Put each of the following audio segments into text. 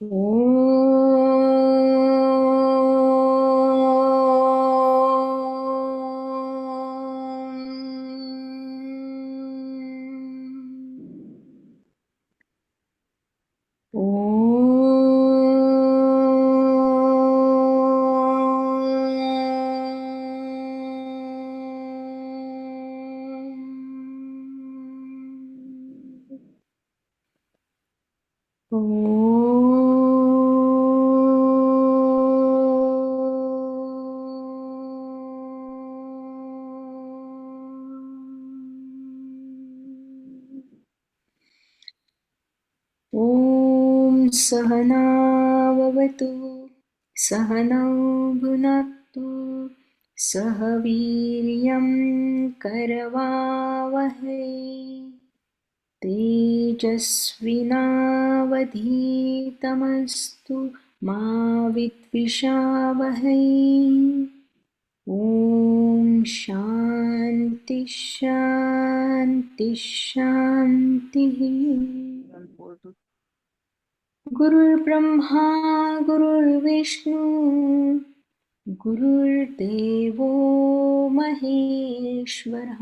ॐ सहनाववतु सहनौ भुनक्तु सह वीर्यं करवावहै तेजस्विनावधीतमस्तु मा विद्विषावहै। ॐ शान्ति शान्ति शान्तिः। गुरुर्ब्रह्मा गुरुर्विष्णु गुरुर्देवो महेश्वरः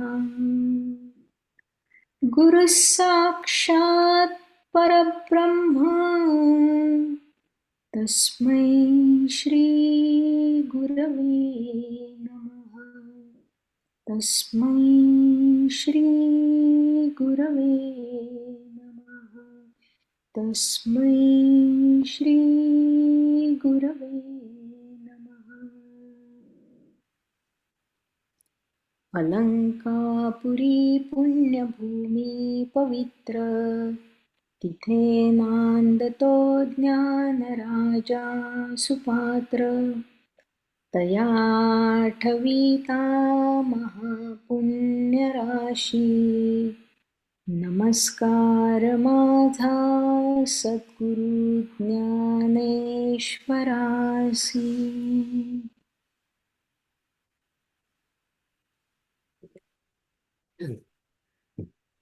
गुरुः साक्षात् परब्रह्म तस्मै श्री गुरवे नमः। तस्मै श्री गुरवे नमः। तस्मै श्री गुरवे नमः। अलंकापुरी पुण्यभूमी पवित्र तिथे नांदतो ज्ञानराजा सुपात्र तया ठविता महापुण्यराशी नमस्कार माझा सद्गुरु ज्ञानेश्वरासी।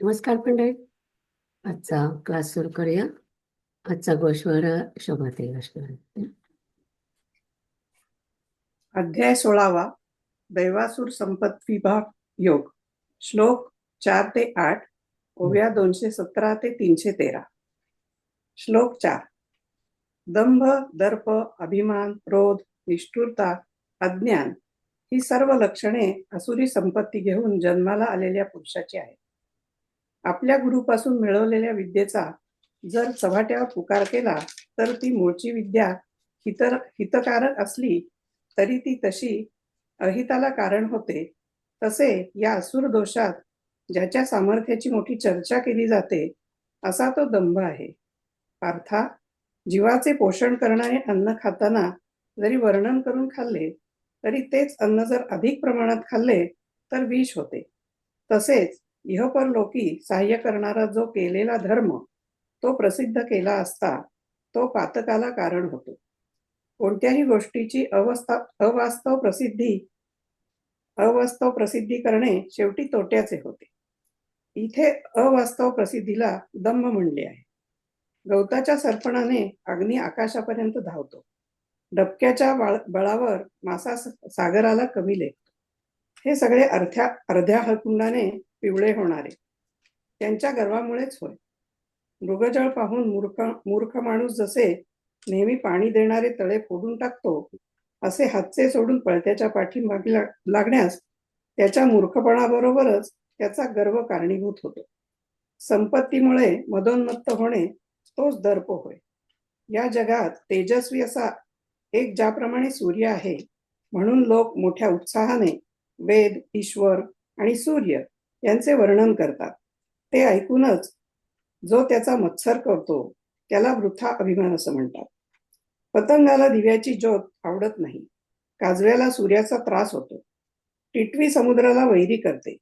नमस्कार मंडळी, आजचा क्लास सुरू करूया. आजचा गोश्वर शोभाते गोश्वर. अध्याय 16वा दैवासुर संपत विभाग योग. श्लोक 4 ते 8, ओव्या 217 ते 313. श्लोक 4. दंभ, दर्प, अभिमान, क्रोध, निष्ठुरता, अज्ञान ही सर्व लक्षणे असुरी संपत्ती घेऊन जन्माला आलेल्या पुरुषाची आहेत. आपल्या गुरुपासून मिळवलेल्या विद्येचा जर चव्हाट्यावर पुकार केला तर ती मूळची विद्या हितकारक असली तरी ती तशी अहिताला कारण होते. तसे या असुर दोषात ज्याच्या सामर्थ्याची मोठी चर्चा केली जाते असा तो दंभ आहे. पार्था, जीवाचे पोषण करणारे अन्न खाताना जरी वर्णन करून खाल्ले तरी तेच अन्न जर अधिक प्रमाणात खाल्ले तर विष होते. तसेच इहपरलोकी सहाय्य करणारा जो केलेला धर्म तो प्रसिद्ध केला असता तो पातकाला कारण होतो. कोणत्याही गोष्टीची अवास्तव प्रसिद्धी करणे शेवटी तोट्याचे होते. इथे अवास्तव प्रसिद्धीला दंभ म्हणले आहे. गवताच्या सरपणाने अग्नी आकाशापर्यंत धावतो. डबक्याच्या बळावर मासा सागराला कमी लेखतो. हे सगळे अर्ध्या हळकुंडाने पिवळे होणारे त्यांच्या गर्वामुळेच होय. मृगजळ पाहून मूर्ख माणूस जसे नेहमी पाणी देणारे तळे फोडून टाकतो असे हातचे सोडून पळत्याच्या पाठीमागे लागण्यास त्याच्या मूर्खपणाबरोबरच त्याचा गर्व कारणीभूत होतो. संपत्तीमुळे मदोन्मत्त होणे तोच दर्प होय. या जगात तेजस्वी असा एक ज्याप्रमाणे सूर्य आहे म्हणून लोक मोठ्या उत्साहाने वेद, ईश्वर आणि सूर्य यांचे वर्णन करतात. ते ऐकूनच जो त्याचा मत्सर करतो त्याला वृथा अभिमान असं म्हणतात. पतंगाला दिव्याची ज्योत आवडत नाही. काजव्याला सूर्याचा त्रास होतो. टिटवी समुद्राला वैरी करते.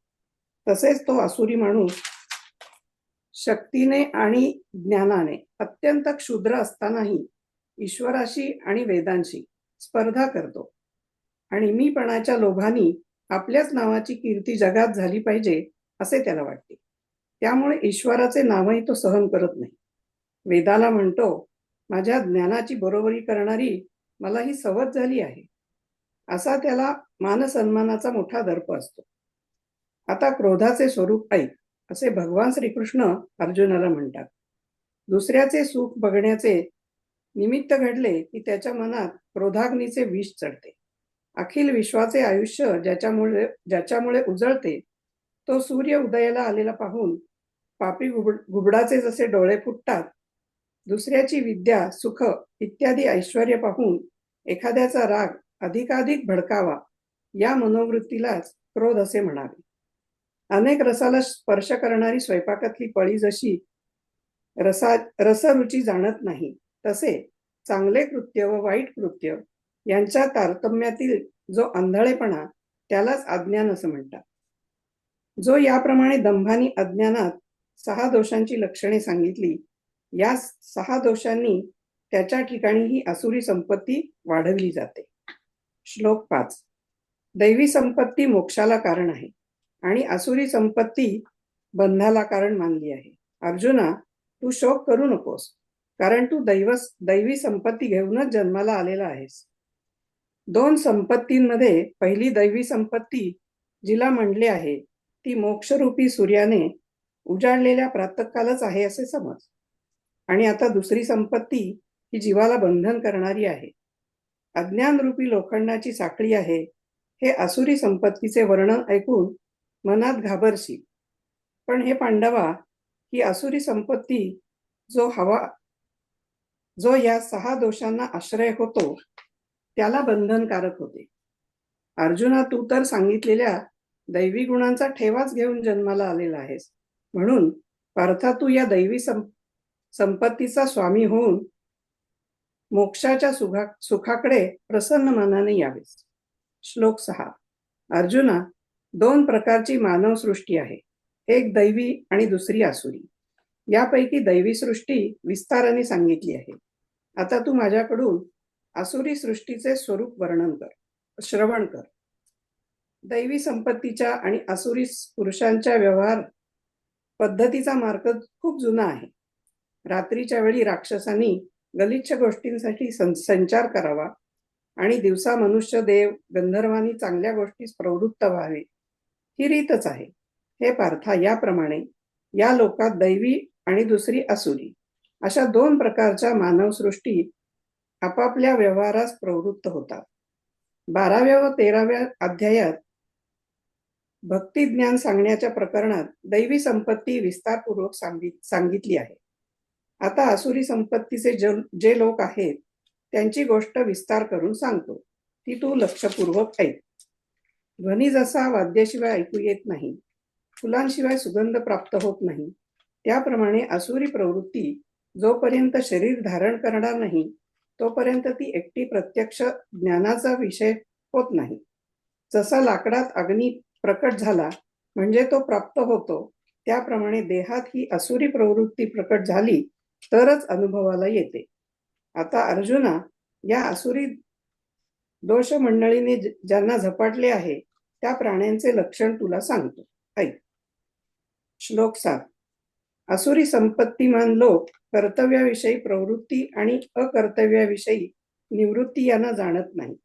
तसेच तो आसुरी माणूस शक्तीने आणि ज्ञानाने अत्यंत क्षुद्र असतानाही ईश्वराशी आणि वेदांशी स्पर्धा करतो आणि मीपणाच्या लोभाने आपल्याच नावाची कीर्ती जगात झाली पाहिजे असे त्याला वाटते. त्यामुळे ईश्वराचे नावही तो सहन करत नाही. वेदाला म्हणतो, माझ्या ज्ञानाची बरोबरी करणारी मला ही सवत झाली आहे, असा त्याला मानसन्मानाचा मोठा दर्प असतो. आता क्रोधाचे स्वरूप ऐक, असे भगवान श्रीकृष्ण अर्जुनाला म्हणतात. दुसऱ्याचे सुख बघण्याचे निमित्त घडले की त्याच्या मनात क्रोधाग्नीचे विष चढते. अखिल विश्वाचे आयुष्य ज्याच्यामुळे उजळते, तो सूर्य उदयाला आलेला पाहून पापी घुबडाचे जसे डोळे फुटतात, दुसऱ्याची विद्या, सुख इत्यादी ऐश्वर्य पाहून एखाद्याचा राग अधिकाधिक भडकावा, या मनोवृत्तीलाच क्रोध असे म्हणावे. अनेक रसाला स्पर्श करणारी स्वयंपाकातली पळी जशी रसरुची जाणत नाही, तसे चांगले कृत्य व वाईट कृत्य यांच्या तारतम्यातील जो आंधळेपणा, त्यालाच अज्ञान असं म्हणतात. जो याप्रमाणे दंभानी अज्ञानात 6 दोषांची लक्षणे सांगितली, या 6 दोषांनी त्याच्या ठिकाणी ही असुरी संपत्ती वाढवली जाते. श्लोक 5. दैवी संपत्ती मोक्षाला कारण आहे आणि असुरी संपत्ती बंधाला कारण मानली आहे. अर्जुना, तू शोक करू नकोस, कारण तू दैवी संपत्ती घेऊनच जन्माला आलेला आहेस. 2 संपत्तींमध्ये पहिली दैवी संपत्ती जिला म्हणले आहे, ती मोक्षरूपी सूर्याने उजाडलेल्या प्रातःकालच आहे असे समज. आणि आता दुसरी संपत्ती ही जीवाला बंधन करणारी आहे, अज्ञानरूपी लोखंडाची साखळी आहे. हे असुरी संपत्तीचे वर्णन ऐकून मनात घाबरशील. पण हे पांडवा, ही असुरी संपत्ती जो या 6 दोषांना आश्रय होतो, त्याला बंधनकारक होते. अर्जुना, तू तर सांगितलेल्या दैवी गुणांचा ठेवाच घेऊन जन्माला आलेला आहेस. म्हणून पार्था, तू या दैवी संपत्तीचा स्वामी होऊन मोक्षाच्या सुखाकडे प्रसन्न मनाने यावेस. श्लोक 6. अर्जुना, 2 प्रकारची मानव सृष्टी आहे, एक दैवी आणि दुसरी आसुरी. यापैकी दैवी सृष्टी विस्ताराने सांगितली आहे. आता तू माझ्याकडून आसुरी सृष्टीचे स्वरूप श्रवण कर. दैवी संपत्तीच्या आणि आसुरी पुरुषांच्या व्यवहार पद्धतीचा मार्ग खूप जुना आहे. रात्रीच्या वेळी राक्षसांनी गलिच्छ गोष्टींसाठी संचार करावा आणि दिवसा मनुष्य, देव, गंधर्वांनी चांगल्या गोष्टीस प्रवृत्त व्हावे, ही रीतच आहे. हे पार्था, याप्रमाणे या लोकात दैवी आणि दुसरी असुरी अशा 2 प्रकारच्या मानवसृष्टी आपापल्या व्यवहारास प्रवृत्त होतात. 12व्या व 13व्या अध्यायात भक्ती ज्ञान सांगण्याच्या प्रकरणात दैवी संपत्ती विस्तारपूर्वक सांगितली आहे. आता आसुरी संपत्तीचे जे लोक आहेत, त्यांची गोष्ट विस्तार करून सांगतो, ती तू लक्षपूर्वक ऐक. ध्वनी जसा वाद्याशिवाय ऐकू येत नाही, फुलांशिवाय सुगंध प्राप्त होत नाही, त्याप्रमाणे आसुरी प्रवृत्ती जोपर्यंत शरीर धारण करणार नाही, तोपर्यंत ती एकटी प्रत्यक्ष ज्ञानाचा विषय होत नाही. जसा लाकडात अग्नी प्रकट झाला म्हणजे तो प्राप्त होतो, त्याप्रमाणे देहात ही असुरी प्रवृत्ती प्रकट झाली तरच अनुभवाला येते. आता अर्जुना, या असुरी दोष मंडळीने ज्यांना झपाटले आहे, त्या प्राण्यांचे लक्षण तुला सांगतो, ऐक. श्लोक 7. असुरी संपत्तीमान लोक कर्तव्याविषयी प्रवृत्ती आणि अकर्तव्याविषयी निवृत्ती यांना जाणत नाही.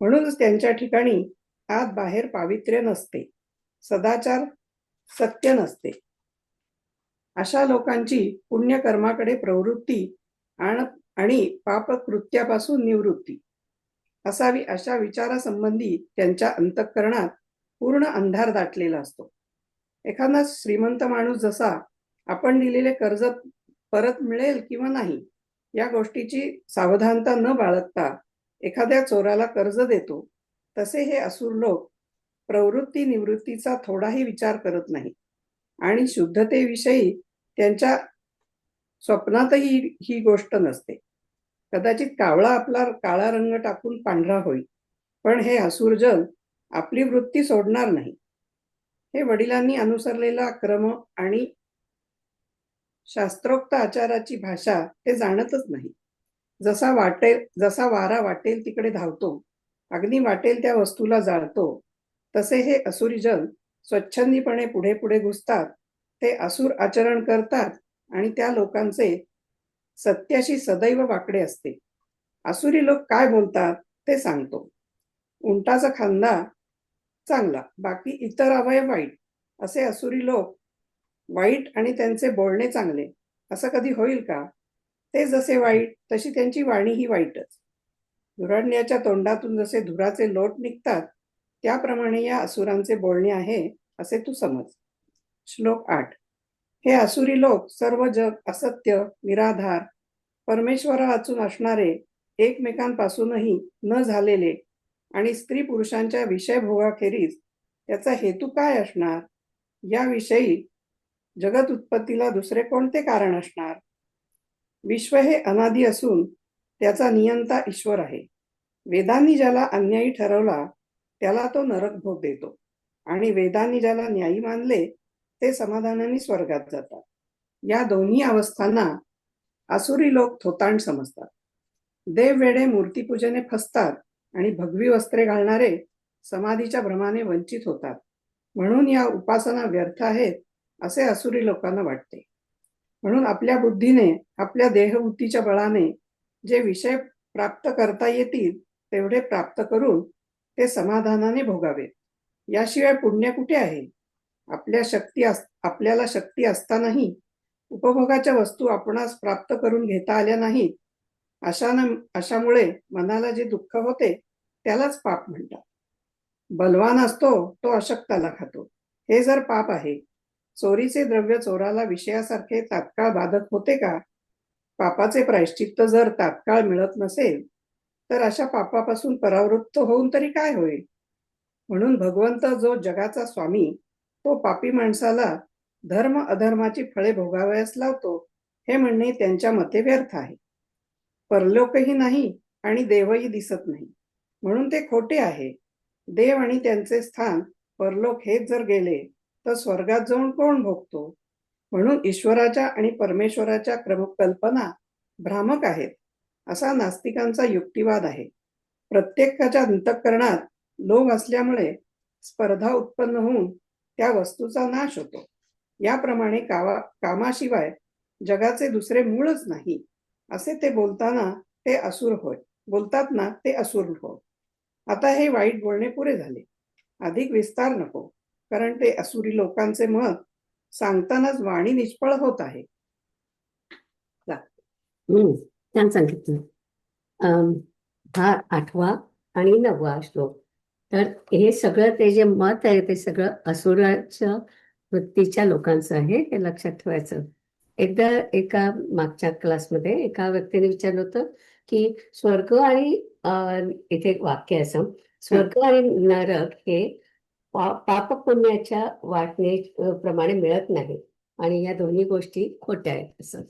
म्हणूनच त्यांच्या ठिकाणी आत बाहेर पावित्र्य नसते, सदाचार सत्य नसते. अशा लोकांची पुण्यकर्माकडे प्रवृत्ती आणि पापकृत्यापासून निवृत्ती असावी, अशा विचारासंबंधी त्यांच्या अंतःकरणात पूर्ण अंधार दाटलेला असतो. एखादा श्रीमंत माणूस जसा आपण दिलेले कर्ज परत मिळेल किंवा नाही या गोष्टीची सावधानता न बाळगता एखाद्या चोराला कर्ज देतो, तसे हे असुर लोक प्रवृत्ती निवृत्तीचा थोडाही विचार करत नाही आणि शुद्धतेविषयी त्यांच्या स्वप्नातही ही गोष्ट नसते. कदाचित कावळा आपला काळा रंग टाकून पांढरा होईल, पण हे असुरजन आपली वृत्ती सोडणार नाही. हे वडिलांनी अनुसरलेला क्रम आणि शास्त्रोक्त आचाराची भाषा ते जाणतच नाही. जसा वारा वाटेल तिकडे धावतो, अग्नी वाटेल त्या वस्तूला जाळतो, तसे हे असुरीजन स्वच्छंदीपणे पुढे पुढे घुसतात. ते असुर आचरण करतात आणि त्या लोकांचे सत्याशी सदैव वाकडे असते. आसुरी लोक काय बोलतात ते सांगतो. उंटाचा खांदा चांगला, बाकी इतर अवयव वाईट, असे आसुरी लोक वाईट आणि त्यांचे बोलणे चांगले असं कधी होईल का? ते जसे वाईट तशी त्यांची वाणीही वाईटच. धुराढण्याच्या तोंडातून जसे धुराचे लोट निघतात त्याप्रमाणे या असुरांचे बोलणे आहे असे तू समज. श्लोक 8. हे असुरी लोक सर्व जग असत्य, निराधार, परमेश्वरा वाचून असणारे, एकमेकांपासूनही न झालेले आणि स्त्री पुरुषांच्या विषयभोगाखेरीज त्याचा हेतू काय असणार? याविषयी जगत उत्पत्तीला दुसरे कोणते कारण असणार? विश्व हे अनादी असून त्याचा नियंता ईश्वर आहे. वेदांनी ज्याला अन्यायी ठरवला त्याला तो नरक भोग देतो आणि वेदांनी ज्याला न्यायी मानले ते समाधानाने स्वर्गात जातात. या दोन्ही अवस्थांना आसुरी लोक थोतांड समजतात. देववेडे मूर्तीपूजेने फसतात आणि भगवी वस्त्रे घालणारे समाधीच्या भ्रमाने वंचित होतात. म्हणून या उपासना व्यर्थ आहेत असे आसुरी लोकांना वाटते. म्हणून आपल्या बुद्धीने, आपल्या देहबुद्धीच्या बळाने जे विषय प्राप्त करता येतील तेवढे प्राप्त करून ते समाधानाने भोगावेत. याशिवाय पुण्य कुठे आहे? आपल्याला शक्ती असतानाही उपभोगाच्या वस्तू आपणास प्राप्त करून घेता आल्या नाहीत. अशामुळे मनाला जे दुःख होते त्यालाच पाप म्हणतात. बलवान असतो तो अशक्ताला खातो, हे जर पाप आहे. चोरीचे द्रव्य चोराला विषयासारखे तात्काळ बाधक होते का? पापाचे प्रायश्चित्त जर तात्काळ मिळत नसेल तर अशा पापापासून परावृत्त होऊन तरी काय होईल? म्हणून भगवंत जो जगाचा स्वामी तो पापी माणसाला धर्म अधर्माची फळे भोगावयास लावतो हे म्हणणे त्यांच्या मते व्यर्थ आहे. परलोकही नाही आणि देवही दिसत नाही, म्हणून ते खोटे आहे. देव आणि त्यांचे स्थान परलोक हेच जर गेले तर स्वर्गात जाऊन कोण भोगतो? म्हणून ईश्वराच्या आणि परमेश्वराच्या कल्पना भ्रामक आहेत असा नास्तिकांचा युक्तिवाद आहे. प्रत्येकाच्या अंतःकरणात लोभ असल्यामुळे स्पर्धा उत्पन्न होऊन त्या वस्तूचा नाश होतो. याप्रमाणे कामाशिवाय जगाचे दुसरे मूळच नाही असे ते बोलतात ना ते असुर होय. आता हे वाईट बोलणे पुरे झाले. अधिक विस्तार नको, कारण ते असुरी लोकांचे मत सांगतानाच वाणी निष्फळ होत आहे. छान सांगितलं. हा 8वा आणि 9वा श्लोक. तर हे सगळं ते जे मत आहे ते सगळं असुराच्या वृत्तीच्या लोकांचं आहे, हे लक्षात ठेवायचं. एकदा एका मागच्या क्लासमध्ये एका व्यक्तीने विचारलं होतं की स्वर्ग आणि इथे एक वाक्य आहे असं, स्वर्ग आणि नरक हे पाप पुण्याच्या वाटणे प्रमाणे मिळत नाही आणि या दोन्ही गोष्टी खोट्या आहेत असं.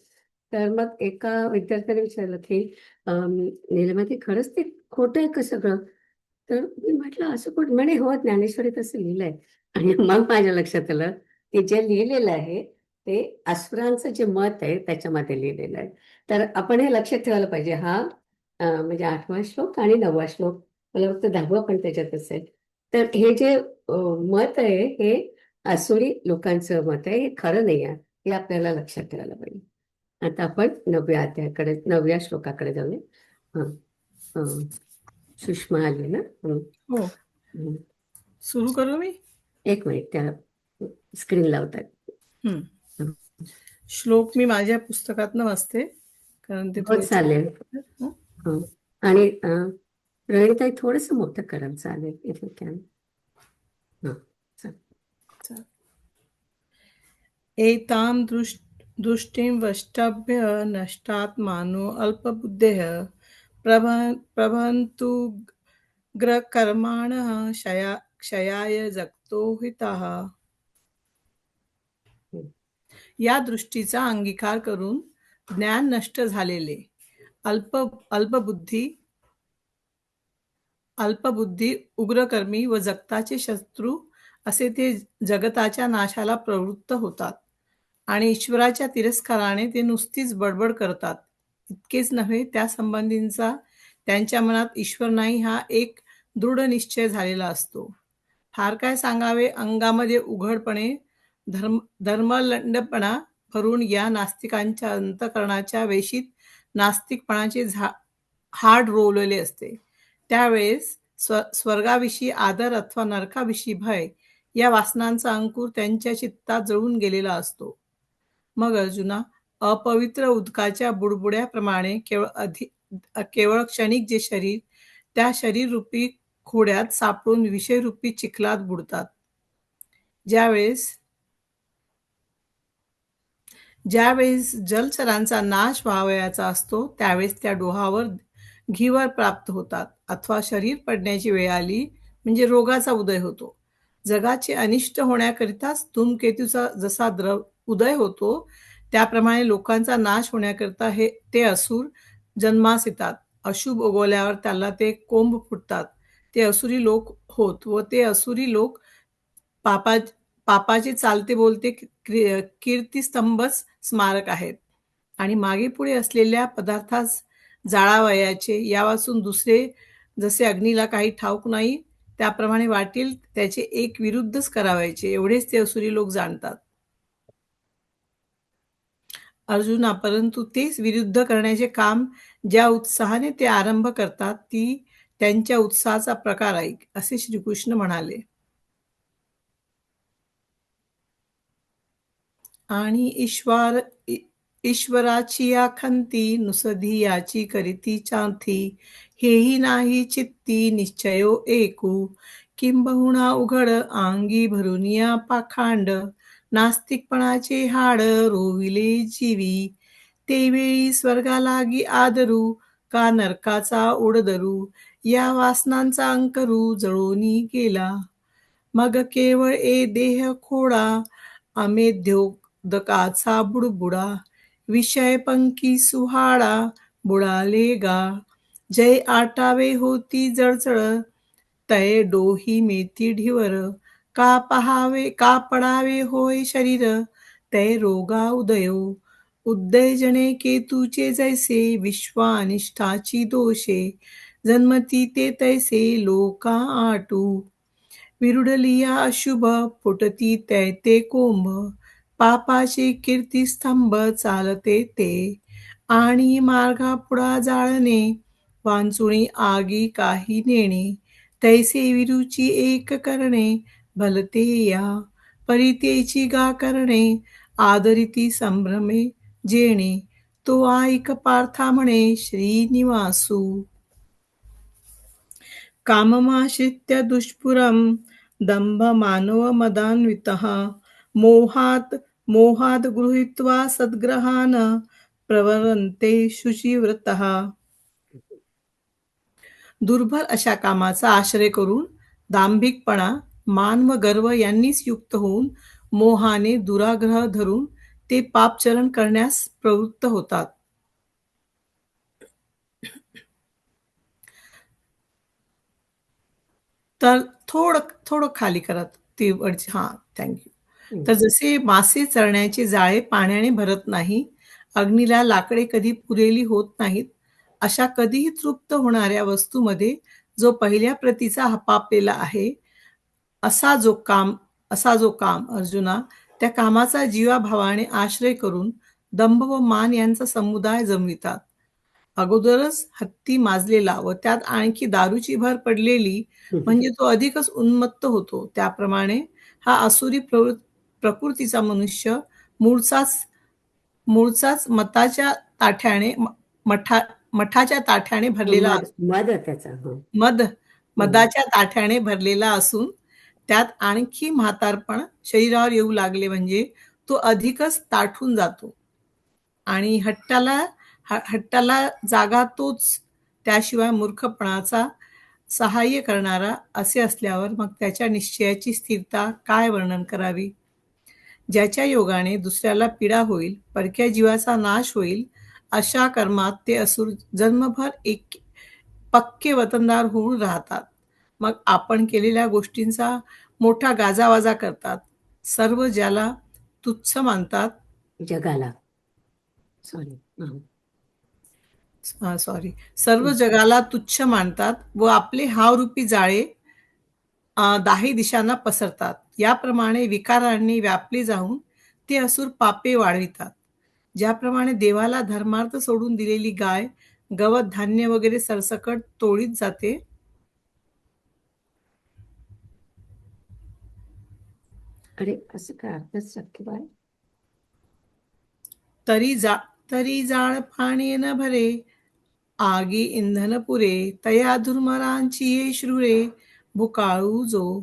तर मग एका विद्यार्थ्याने विचारलं की नीलमती खरंच ते खोटं आहे का सगळं? तर मी म्हटलं असं कुठं? म्हणे हो, ज्ञानेश्वरीत असं लिहिलंय. आणि मग माझ्या लक्षात आलं की जे लिहिलेलं आहे ते असुरांचं जे मत आहे त्याच्यामध्ये लिहिलेलं आहे. तर आपण हे लक्षात ठेवायला पाहिजे. हा म्हणजे 8वा श्लोक आणि 9वा श्लोक, मला फक्त 10वा पण त्याच्यात असेल. तर हे जे मत आहे हे आसुरी लोकांचं मत आहे, हे खरं नाही आहे, हे आपल्याला लक्षात ठेवायला पाहिजे. आता आपण 9व्या श्लोकाकडे जाऊया. सुषमा आली ना? हो, सुरू करू मी? एक मिनिट, त्या स्क्रीन लावतात. श्लोक मी माझ्या पुस्तकातनं वाचते, कारण ते हो चालेल. हो. आणि रोहिणीताई थोडंसं मोठं करा, चालेल इथे कॅन. एतां दृष्टिं वष्टभ्य नष्टात्मानो अल्पबुद्धेः प्रभवन्तु ग्रकर्माणः क्षयाय जगतो हिताः. या दृष्टीचा अंगीकार करून ज्ञान नष्ट झालेले अल्पबुद्धी उग्रकर्मी व जगताचे शत्रू असे ते जगताच्या नाशाला प्रवृत्त होतात आणि ईश्वराच्या तिरस्काराने ते नुसतीच बडबड करतात. इतकेच नव्हे, त्या संबंधींचा त्यांच्या मनात ईश्वर नाही हा एक दृढ निश्चय झालेला असतो. फार काय सांगावे, अंगामध्ये उघडपणे धर्मलंडपणा भरून या नास्तिकांच्या अंतःकरणाच्या वेशीत नास्तिकपणाचे हाड रोवलेले असते. त्यावेळेस स्वर्गाविषयी आदर अथवा नरकाविषयी भय या वासनांचा अंकुर त्यांच्या चित्तात जळून गेलेला असतो. मग अर्जुना, अपवित्र उदकाच्या बुडबुड्याप्रमाणे केवळ क्षणिक जे शरीर त्या शरीररूपी खोड्यात सापडून विषयरूपी चिखलात बुडतात. ज्यावेळेस जलचरांचा नाश व्हावयाचा असतो त्यावेळेस त्या डोहावर घीवर प्राप्त होतात, अथवा शरीर पडण्याची वेळ आली म्हणजे रोगाचा उदय होतो. जगाचे अनिष्ट होण्याकरिताच धूमकेतूचा जसा उदय होतो त्याप्रमाणे लोकांचा नाश होण्याकरिता ते असुर जन्मास येतात. अशुभ उगवल्यावर त्याला ते कोंब फुटतात, ते असुरी लोक होत व ते असुरी लोक पापाचे चालते बोलते कीर्तिस्तंभच स्मारक आहेत. आणि मागे पुढे असलेल्या पदार्थास जाळावयाचे, यापासून दुसरे जसे अग्नीला काही ठाऊक नाही त्याप्रमाणे वाटेल त्याचे एक विरुद्धच करावायचे, एवढेच ते असुरी लोक जाणतात. अर्जुना, परंतु तेच विरुद्ध करण्याचे काम ज्या उत्साहाने ते आरंभ करतात ती त्यांच्या उत्साहाचा प्रकार ऐक, असे श्रीकृष्ण म्हणाले. आणि ईश्वराची आखंती नुसधी याची करीती चांथी, हेही नाही चित्ती निश्चयो एकू, किंबहुना उघड अंगी भरुनिया पाखांड, नास्तिकपणाचे हाड रोविले जीवी, तेवेळी स्वर्गालागी आदरू का नरकाचा उडदरू, या वासनांचा अंकरू जळोनी गेला. मग केवळ देह खोडा अमेध्योदकाचा बुडबुडा, विषय पंखी सुहाडा बुडाले गा, जय आटावे होती जळजळ, तय डोही मेथी ढिवर, का पडावे होय शरीर, तय रोगा उदयो, उद्दयजने केतूचे जैसे, विश्वानिष्ठाची दोषे, जन्मती ते तैसे लोका आटू, विरुडलिया अशुभ फुटती ते कोंभ, पापाचे कीर्तिस्तंभ चालते ते, आणि मार्गा पुढा जाळणे, वांचुणी आगी काही नेणे, तैसे विरुची एक करणे, भलते या परितेची गा करणे, आदरिती संभ्रमे जेणे, तो ऐक पार्था म्हणे श्रीनिवासू. काममाश्रित्य दुष्पुरम दंभ मानव मदान्वितः, मोहात गृहीत्वा सद्ग्रहान प्रवरन्ते शुचिव्रतः. दुर्बल अशा कामाचा आश्रय करून दांभिकपणा, मान व गर्व यांनीच युक्त होऊन मोहाने दुराग्रह धरून ते पापचरण करण्यास प्रवृत्त होतात. तर थोडं खाली करत ती थँक्यू. तर जसे मासे चरण्याचे जाळे पाण्याने भरत नाही, अग्नीला लाकडे कधी पुरेली होत नाहीत, अशा कधीही तृप्त होणाऱ्या वस्तूमध्ये जो पहिल्या प्रतीचा हपापलेला आहे, असा जो काम अर्जुना, त्या कामाचा जीवाभावाने आश्रय करून दंभ व मान यांचा समुदाय जमवितात. अगोदरच हत्ती माजलेला व त्यात आणखी दारूची भर पडलेली म्हणजे तो अधिकच उन्मत्त होतो. त्याप्रमाणे हा असुरी प्रकृतीचा मनुष्य मूळचाच मठाच्या ताठ्याने भरलेला मदाच्या ताठ्याने भरलेला असून त्यात आणखी म्हातारपण शरीरावर येऊ लागले म्हणजे तो अधिकच ताठून जातो. आणि हट्टाला जागा तोच, त्याशिवाय मूर्खपणाचा सहाय्य करणारा असे असल्यावर मग त्याच्या निश्चयाची स्थिरता काय वर्णन करावी. ज्याच्या योगाने दुसऱ्याला पीडा होईल, परक्या जीवाचा नाश होईल, अशा कर्मात ते असुर जन्मभर एक पक्के वतनदार होऊन राहतात. मग आपण केलेल्या गोष्टींचा मोठा गाजावाजा करतात. सर्व ज्याला तुच्छ मानतात, सर्व जगाला तुच्छ मानतात व आपले हावरूपी जाळे दाही दिशांना पसरतात. याप्रमाणे विकारांनी व्यापले जाऊन ते असुर पापे वाढवितात. ज्याप्रमाणे देवाला धर्मार्थ सोडून दिलेली गाय गवत धान्य वगैरे सरसकट तोडीत जाते, अरे असं काय अर्थच शक्य बाळ. तरी जाळ पाणी न भरे, आगी इंधन पुरे. तया धुर्मरांची ये श्रुरे, भुकाळू जो.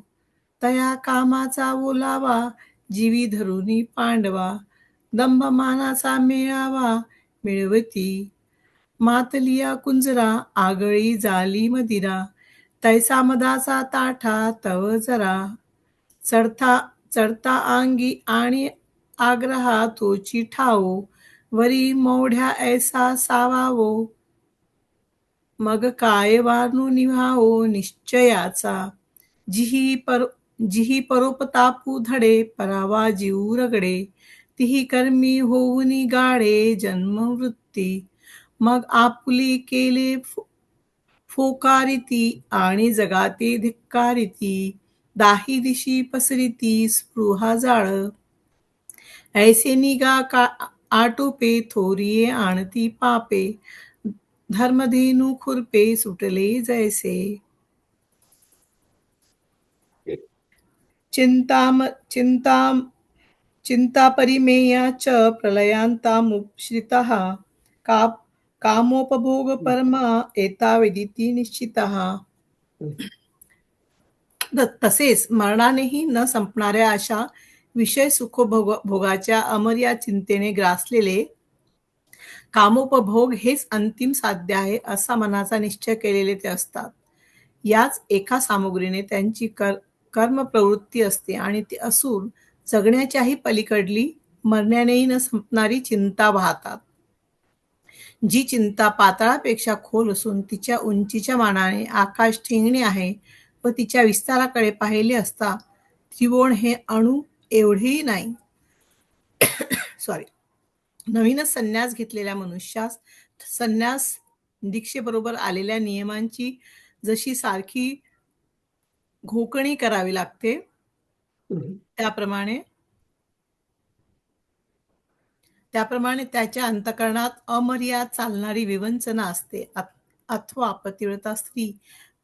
तया कामाचा ओलावा, जीवी धरुनी पांडवा. दंभमानाचा मेळावा, मिळवती. मातलिया कुंजरा, आगळी झाली मदिरा. तैसा मदाचा ताठा तव जरा. चढता चढता अंगी आणि आग्रहा तोची ठावो. वरी मोढ्या ऐसा सावावो. मग काय वानू निभावो निश्चयाचा. जिही परोपतापू धडे, परावा जीव रगडे. तिही कर्मी होऊनी गाडे जन्मवृत्ती. मग आपुली केले फोकारिती, आणि जगाते धिक्कारिती. दाही दिशी पसरिती स्पृहा जाळ. ऐसे निगा आटोपे, थोरिये आणती पापे. धर्मधेनू खुरपे, सुटले जैसे. चिंता परिमेया च, प्रलयांतामुपश्रितः. का कामोपभोग परमा, एतावेदिति निश्चितः. तसेच मरणानेही न संपणाऱ्या अशा विषय सुखभोगाच्या अमर्याद चिंतेने ग्रासलेले कामोपभोग हेच अंतिम साध्य आहे असा मनाचा निश्चय केलेले ते असतात. याच एका सामुग्रीने त्यांची कर्म प्रवृत्ती असते आणि ते असुर जगण्याच्याही पलीकडली, मरण्यानेही न संपणारी चिंता वाहतात. जी चिंता पाताळापेक्षा खोल असून तिच्या उंचीच्या मानाने आकाश ठेंगणे आहे व तिच्या विस्ताराकडे पाहिले असता त्रिकोण हे अणू एवढेही नाही. नवीनच संन्यास घेतलेल्या मनुष्यास संन्यास दीक्षेबरोबर आलेल्या नियमांची जशी सारखी घोकणी करावी लागते, त्याप्रमाणे त्याच्या अंतःकरणात अमर्याद चालणारी विवंचना असते. अथवा पतिव्रता स्त्री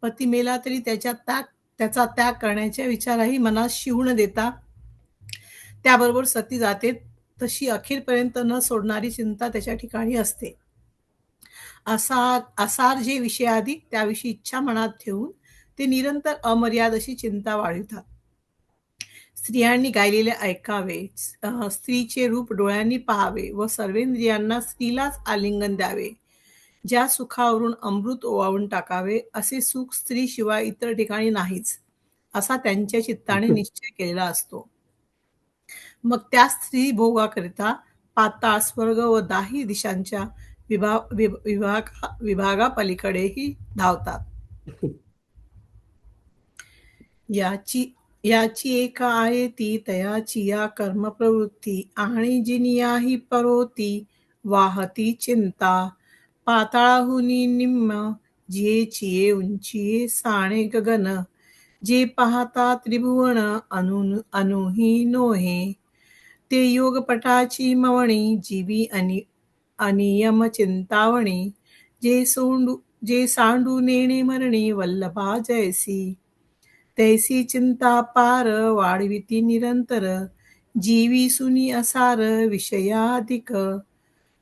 पती मेला तरी त्याचा त्याग करण्याच्या विचारही मनात शिवू न देता त्याबरोबर सती जाते, तशी अखेरपर्यंत न सोडणारी चिंता त्याच्या ठिकाणी असते. असार जे विषयाधिक त्याविषयी इच्छा मनात ठेवून ते निरंतर अमर्याद अशी चिंता वाढवितात. स्त्रियांनी गायलेले ऐकावे, स्त्रीचे रूप डोळ्यांनी पाहावे व सर्वेंद्रियांना स्त्रीलाच आलिंगन द्यावे. ज्या सुखावरून अमृत ओवाळून टाकावे असे सुख स्त्रीशिवाय इतर ठिकाणी नाहीच असा त्यांच्या चित्ताने निश्चय केलेला असतो. मग त्या स्त्री भोगाकरिता पाताळ, स्वर्ग व दाही दिशांच्या विभागापलीकडेही धावतात. याची एका आहे ती तयाची या कर्म प्रवृत्ती, आणि जिनियाही परोती वाहती चिंता. पाताळाहुनी निम्न जियेचिये उंचिये साणे गगन. जे पाहता त्रिभुवन अनुही नोहे. ते योगपटाची मवणी, जीवी अनियम चिंतावणी. जे सांडू नेणे मरणी, वल्लभा जैसी. तैसी चिंता पार वाढविती निरंतर. जीवी सुनी असार विषयाधिक.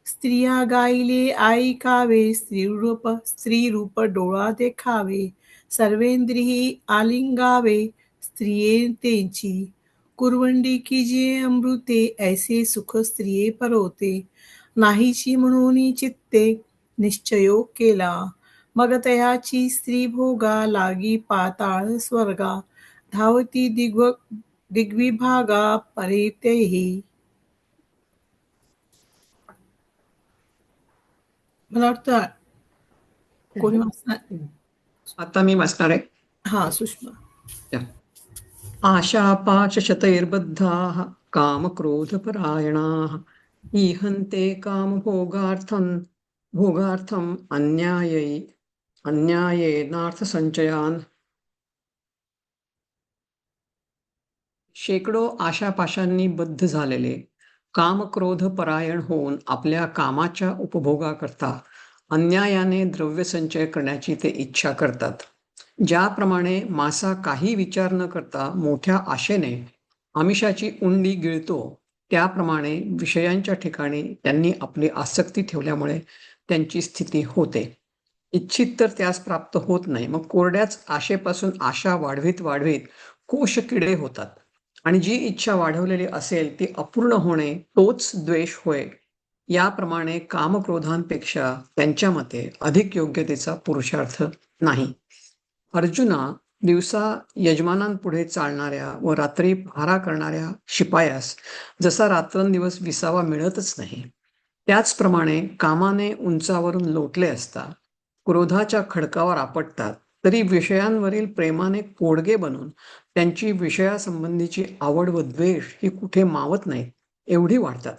स्त्रिया गायले ऐकावे, स्त्रीरूप डोळा देखावे. सर्वेंद्रिही आलिंगावे स्त्रिये तेची. कुरवंडी की जे अमृते, ऐसे सुख स्त्रिये परोते. नाहीची म्हणून चित्ते निश्चयो केला. मग तयाची स्त्री भोगा, लागी पाताळ स्वर्गा. धावती दिग्विभागा परितेही. मला वाटतं कोणी वाचणार? आता मी वाचणार आहे. हा, सुषमा. आशापाशशतैर्बद्धाः कामक्रोधपरायणाः ईहन्ते भोगार्थम अन्यायेनार्थसंचयान्. शेकडो आशापाशांनी बद्ध झालेले कामक्रोध परायण होऊन आपल्या कामाच्या उपभोगाकरता अन्यायाने द्रव्य संचय करण्याची ते इच्छा करतात. ज्याप्रमाणे मासा काही विचार न करता मोठ्या आशेने आमिषाची उंडी गिळतो, त्याप्रमाणे विषयांच्या ठिकाणी त्यांनी आपली आसक्ती ठेवल्यामुळे त्यांची स्थिती होते. इच्छित तर त्यास प्राप्त होत नाही. मग कोरड्याच आशेपासून आशा वाढवीत वाढवीत कोशकिडे होतात. आणि जी इच्छा वाढवलेली असेल ती अपूर्ण होणे तोच द्वेष होय. याप्रमाणे कामक्रोधांपेक्षा त्यांच्या मते अधिक योग्यतेचा पुरुषार्थ नाही. अर्जुना, दिवसा यजमानांपुढे चालणाऱ्या व रात्री पहारा करणाऱ्या शिपायास जसा रात्रंदिवस विसावा मिळतच नाही, त्याचप्रमाणे कामाने उंचावरून लोटले असता क्रोधाच्या खडकावर आपटतात, तरी विषयांवरील प्रेमाने कोडगे बनून त्यांची विषयासंबंधीची आवड व द्वेष ही कुठे मावत नाहीत, एवढी वाढतात.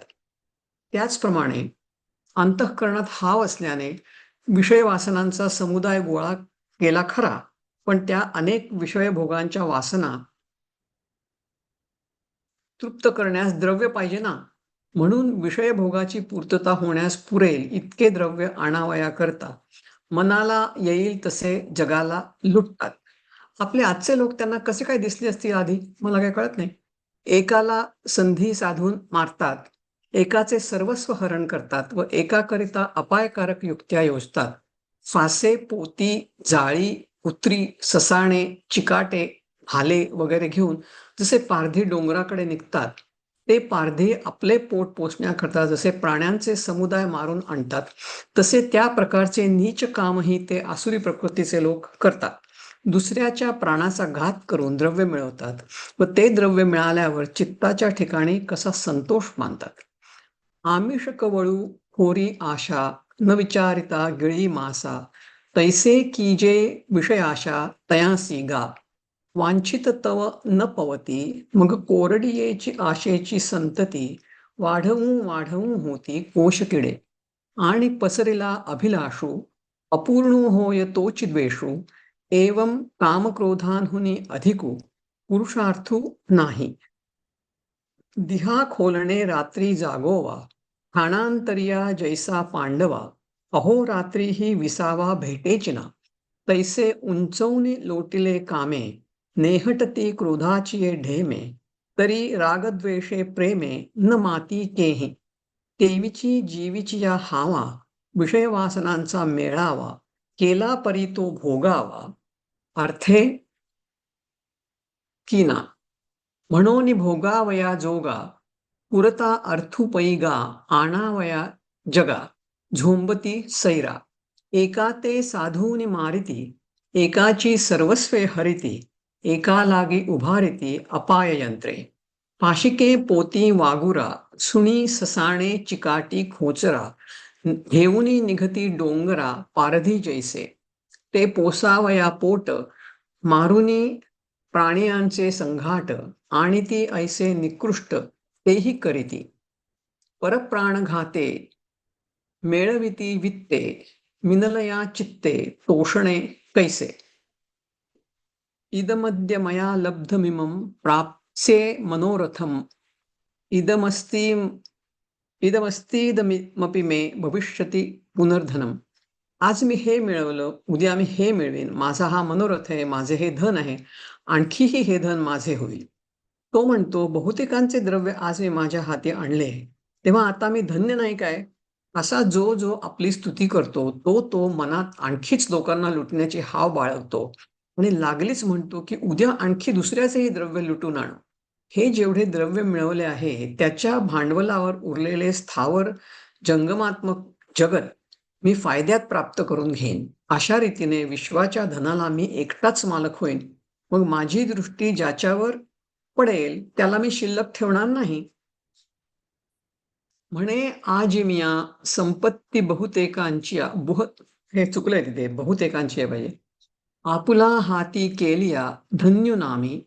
त्याचप्रमाणे अंतःकरणात हाव असल्याने विषयवासनांचा समुदाय गोळा केला खरा, पण त्या अनेक विषयभोगांच्या वासना तृप्त करण्यास द्रव्य पाहिजे ना. म्हणून विषयभोगाची पूर्तता होण्यास पुरेल इतके द्रव्य आणावया करता मनाला येईल तसे जगाला लुटतात. आपले आजचे लोक त्यांना कसे काय दिसले असतील आधी, मला काही कळत नाही. एकाला संधी साधून मारतात, एकाचे सर्वस्व हरण करतात व एकाकरिता अपायकारक युक्त्या योजतात. फासे, पोती, जाळी, कुत्री, ससाणे, चिकाटे, भाले वगैरे घेऊन जसे पारधी डोंगराकडे निघतात, ते पारधी आपले पोट पोसण्याकरता जसे प्राण्यांचे समुदाय मारून आणतात, तसे त्या प्रकारचे नीच कामही ते आसुरी प्रकृतीचे लोक करतात. दुसऱ्याच्या प्राणाचा घात करून द्रव्य मिळवतात व ते द्रव्य मिळाल्यावर चित्ताच्या ठिकाणी कसा संतोष मानतात. आमिष कवळू होरी आशा न विचारिता गिळी मासा, तैसे कीजे विषयाशा तयासी गा, वांछित तव न पवती, मग कोरडियेची आशेची संतती, वाढवू वाढवू होती कोशकिडे, आणि पसरिला अभिलाषू, अपूर्ण होय तोच द्वेषू, एवं कामक्रोधांहुनी अधिकू पुरुषार्थू नाही. दिहा खोलणे रात्री जागोवा, खाणांतरिया जैसा पांडवा, अहो रात्री ही विसावा भेटेच ना, तैसे उंचवनी लोटिले कामे, नेहटती क्रोधाची ढेमे, तरी रागद्वेषे प्रेमे न माती केही, तेवीची जीवीची या हावा, विषयवासनांचा मेळावा, केला परी तो भोगावा, अर्थे कीना, म्हणून भोगावया जोगा, पुरता अर्थुपैगा आणावया जगा, झोंबती सैरा, एका ते साधूनी मारिती, एकाची सर्वस्वे हरिती, एका लागी उभारिती अपाय यंत्रे, पाशिके पोती वागुरा, सुणी ससाणे चिकाटी खोचरा, घेऊनी निघती डोंगरा पारधी जैसे, ते पोसावया पोट, मारुनी प्राणियांचे संघाट, आणि ती ऐसे निकृष्ट तेही करीती, परप्राणघाते मेळविती वित्ते, मिनलया चित्ते तोषणे कैसे, इदमद्य मया लब्धमिमं प्राप्स्ये मनोरथम, इदमस्तीदमपि मे भविष्यति पुनर्धनम. आज मी हे मिळवलं, उद्या मी हे मिळवीन, माझा हा मनोरथ आहे, माझे हे धन आहे, आणखीही हे धन माझे होईल. तो म्हणतो, बहुतेकांचे द्रव्य आज मी माझ्या हाती आणले, तेव्हा आता मी धन्य नाही काय? असा जो जो आपली स्तुती करतो तो मनात आणखीच लोकांना लुटण्याची हाव बाळगतो आणि लागलीच म्हणतो की उद्या आणखी दुसऱ्याचेही द्रव्य लुटून आणू. हे जेवढे द्रव्य मिळवले आहे त्याच्या भांडवलावर उरलेले स्थावर जंगमात्मक जगत मी फायद्यात प्राप्त करून घेईन. अशा रीतीने विश्वाच्या धनाला मी एकटाच मालक होईन. मग माझी दृष्टी ज्याच्यावर पडेल त्याला मी शिल्लक ठेवणार नाही. म्हणे आजिमिया संपत्ती बहुतेकांची, हे चुकलंय तिथे, बहुतेकांची आहे पाहिजे. आपुला हाती केलिया धन्यू नामी,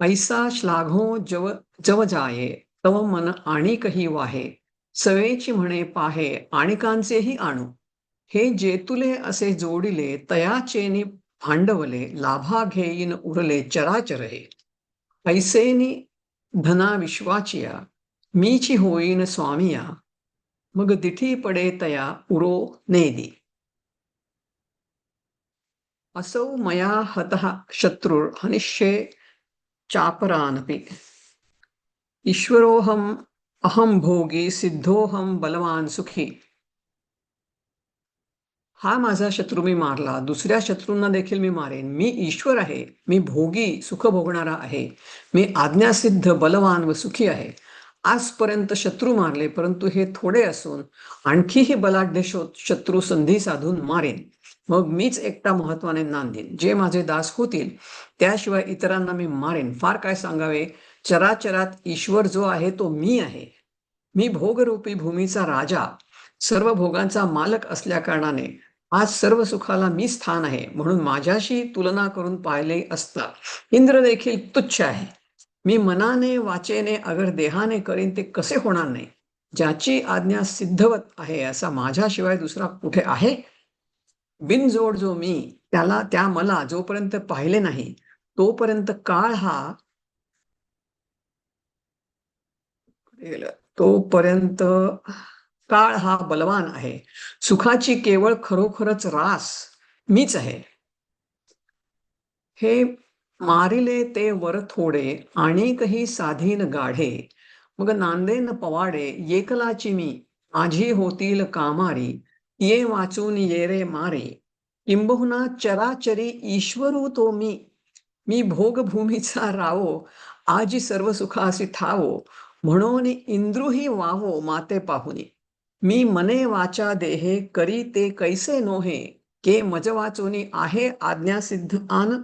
पैसा श्लाघो जव जाये, तव मन आणिकही वाहे, सवेची म्हणे पाहे आणिकांचेही आणू, हे जेतुले असे जोडिले तयाचेनी भांडवले, लाभा घेईन उरले चराचर हे, ऐसेनी धना विश्वाचिया, मीची होईन स्वामिया मग दिठी पडे तया उरो नेदी. असौ मया हतः शत्रुर हनिष्ये चापरानपि. ईश्वरोऽहम् अहं भोगी सिद्धोऽहं बलवान सुखी. हा माझा शत्रू मी मारला, दुसऱ्या शत्रूंना देखील मी मारेन. मी ईश्वर आहे, मी भोगी सुख भोगणारा आहे, मी आज्ञासिद्ध बलवान व सुखी आहे. आजपर्यंत शत्रू मारले, परंतु हे थोडे असून आणखीही बलाढ्य शत्रू संधी साधून मारेन. मग मीच एकटा महत्वाने नांदेन. जे माझे दास होतील त्याशिवाय इतरांना मी मारेन. फार काय सांगावे, चराचरात ईश्वर जो आहे तो मी आहे. मी भोगरूपी भूमीचा राजा, सर्व भोगांचा मालक असल्या कारणाने आज सर्व सुखाला मी स्थान आहे. म्हणून माझ्याशी तुलना करून पाहिले असता इंद्र देखील तुच्छ आहे. मी मनाने वाचेने अगर देहाने करीन ते कसे होणार नाही. ज्याची आज्ञा सिद्धवत आहे असा माझ्याशिवाय दुसरा कुठे आहे. बिनजोड जो मी त्या मला जोपर्यंत पाहिले नाही तोपर्यंत काळ हा बलवान आहे. सुखाची केवळ खरोखरच रास मीच आहे. हे मारिले ते वर थोडे आणिकही साधीन गाढे. मग नांदेन पवाडे येकलाची मी माझी होतील कामारी. ये वाचून ये रे मारे किंबहुना चराचरी ईश्वरू तो मी. मी भोगभूमीचा रावो आजी सर्व सुखासी ठावो. म्हणून इंद्रुही वावो माते पाहुनी. मी मने वाचा देहे करी ते कैसे नोहे. के मज वाचोनी आहे आज्ञासिद्ध आन.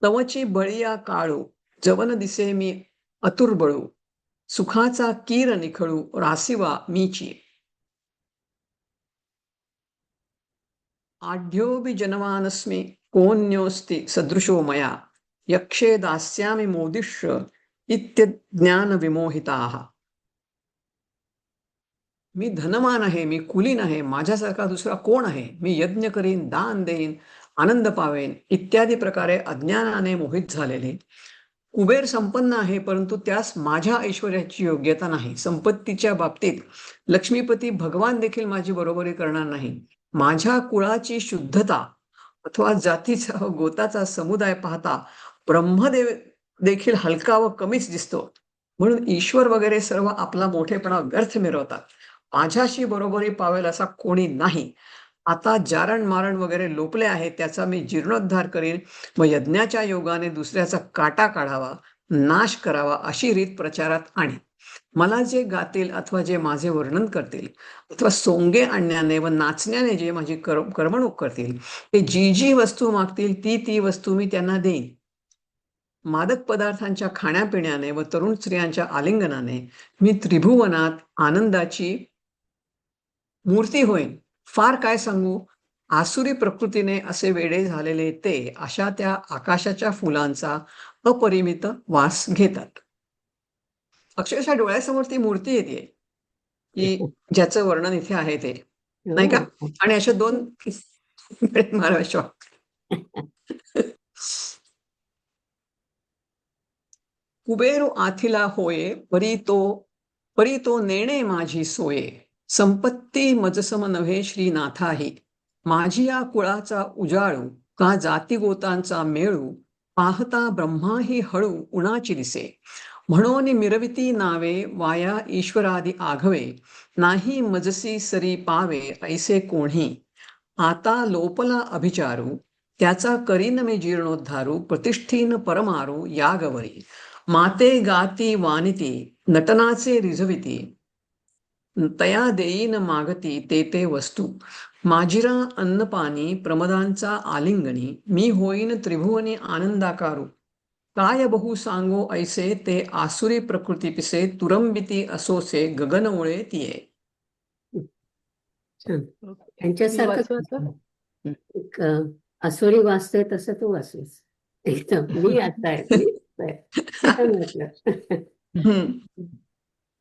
तवची बळिया काळू जवन दिसे मी अतुर्बळू. सुखाचा कीर निखळू रासिवा मीची. आढ्योबि जनवानस्मि कोऽन्योऽस्ति सदृशो मया. यक्षे दास्यामि मोदिष्य इत्यज्ञान विमोहिताः. मी धनवान आहे, मी कुलीन आहे, माझ्यासारखा दुसरा कोण आहे. मी यज्ञ करीन, दान देईन, आनंद पावेन इत्यादी प्रकारे अज्ञानाने मोहित झालेले. कुबेर संपन्न आहे, परंतु त्यास माझ्या ऐश्वर्याची योग्यता नाही. संपत्तीच्या बाबतीत लक्ष्मीपती भगवान देखील माझी बरोबरी करणार नाही. माझ्या कुळाची शुद्धता अथवा जातीचा व गोताचा समुदाय पाहता ब्रह्मदेव देखील हलका व कमीच दिसतो. म्हणून ईश्वर वगैरे सर्व आपला मोठेपणा व्यर्थ मिरवतात. माझ्याशी बरोबरी पावेल असा कोणी नाही. आता जारण मारण वगैरे लोपले आहे, त्याचा मी जीर्णोद्धार करीन व यज्ञाच्या योगाने दुसऱ्याचा काटा काढावा, नाश करावा अशी रीत प्रचारात आणीन. मला जे गातील अथवा जे माझे वर्णन करतील अथवा सोंगे आणण्याने व नाचण्याने जे माझी करमणूक करतील, ते जी जी वस्तू मागतील ती वस्तू मी त्यांना देईन. मादक पदार्थांच्या खाण्यापिण्याने व तरुण स्त्रियांच्या आलिंगनाने मी त्रिभुवनात आनंदाची मूर्ती होईन. फार काय सांगू, आसुरी प्रकृतीने असे वेडे झालेले ते अशा त्या आकाशाच्या फुलांचा अपरिमित वास घेतात. अक्षरशः डोळ्यासमोर ती मूर्ती येते की ज्याचं वर्णन इथे आहे ते, नाही का. आणि अशा दोन महाराष्ट्र. कुबेरू आथिला होये परी तो नेणे माझी सोये. संपत्ती मजसम नव्हे श्रीनाथाही. माझी या कुळाचा उजाळू का जाती गोतांचा मेळू. पाहता ब्रह्माही हळू उणाची दिसे. म्हणून मिरविती नावे वाया ईश्वरादी आघवे. नाही मजसी सरी पावे ऐसे कोणी. आता लोपला अभिचारू त्याचा करीन मी जीर्णोद्धारू. प्रतिष्ठीन परमारू यागवरी. माते गाती वानिती नटनाचे रिझविती. तया देईन मागती ते वस्तू. माझिरा अन्नपानी प्रमदांचा आलिंगणी. मी होईन त्रिभुवनी आनंदाकारू. काय बहु सांगो ऐसे ते आसुरी प्रकृती पिसे. तुरंबिती असोसे गगन ओळे तिये. त्यांच्यासारखं एक असुरी वाचतोय तसं तू वाचलीस एकदम. मी आता आहे.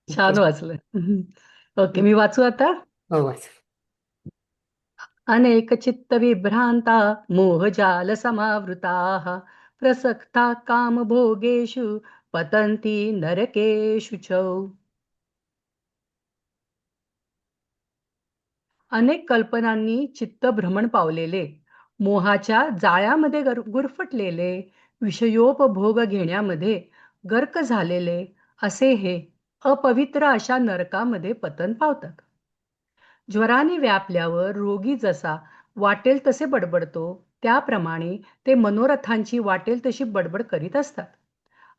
छान वाचलं. ओके, मी वाचू आता. हो, वाच. अनेक चित्त विभ्रांता मोहजाल समावृताः प्रसक्ता कामभोगेषु पतन्ति नरकेषु च. अनेक कल्पनांनी चित्त भ्रमण पावलेले, मोहाच्या जाळ्यामध्ये गुरफटलेले, विषयोपभोग घेण्यामध्ये गर्क झालेले असे हे अपवित्र अशा नरकामध्ये पतन पावतात. ज्वराने व्यापल्यावर रोगी जसा वाटेल तसे बडबडतो, त्याप्रमाणे ते मनोरथांची वाटेल तशी बडबड करीत असतात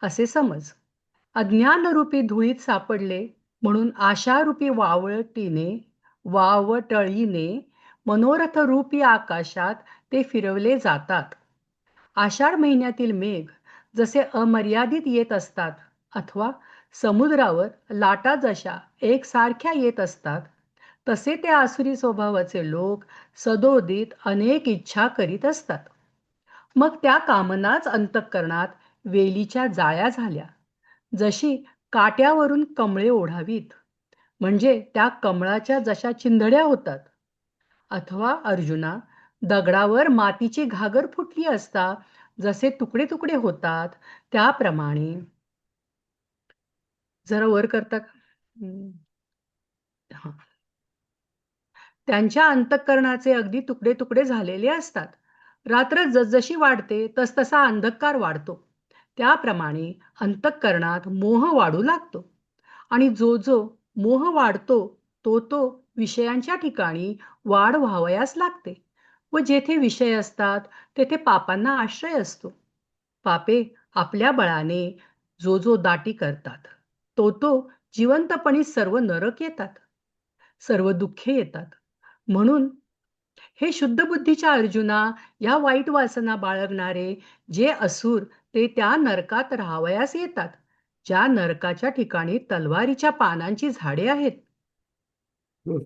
असे समज. अज्ञानरूपी धुळीत सापडले म्हणून आशारूपी वावटळीने मनोरथरूपी आकाशात ते फिरवले जातात. आषाढ महिन्यातील मेघ जसे अमर्यादित येत असतात अथवा समुद्रावर लाटा जशा एकसारख्या येत असतात, तसे ते आसुरी स्वभावाचे लोक सदोदित अनेक इच्छा करीत असतात. मग त्या कामनाच अंतःकरणात वेलीच्या जाळ्या झाल्या, जशी काट्यावरून कमळे ओढावीत, म्हणजे त्या कमळाच्या जशा चिंधड्या होतात. अथवा अर्जुना, दगडावर मातीची घागर फुटली असता जसे तुकडे तुकडे होतात, त्याप्रमाणे. जरा वर करता का? हा. त्यांच्या अंतःकरणाचे अगदी तुकडे तुकडे झालेले असतात. रात्र जसजशी वाढते तसतसा अंधकार वाढतो. त्याप्रमाणे अंतःकरणात मोह वाढू लागतो. आणि जो जो मोह वाढतो तो विषयांच्या ठिकाणी वाढ व्हावयास लागते. व जेथे विषय असतात तेथे पापांना आश्रय असतो. पापे आपल्या बळाने जो दाटी करतात, तो जिवंतपणी सर्व नरक येतात, सर्व दुःखे येतात. म्हणून हे शुद्ध बुद्धीच्या अर्जुना, या वाईट वासना बाळगणारे जे असुर ते त्या नरकात राहावयास येतात, ज्या नरकाच्या ठिकाणी तलवारीच्या पानांची झाडे आहेत, हं.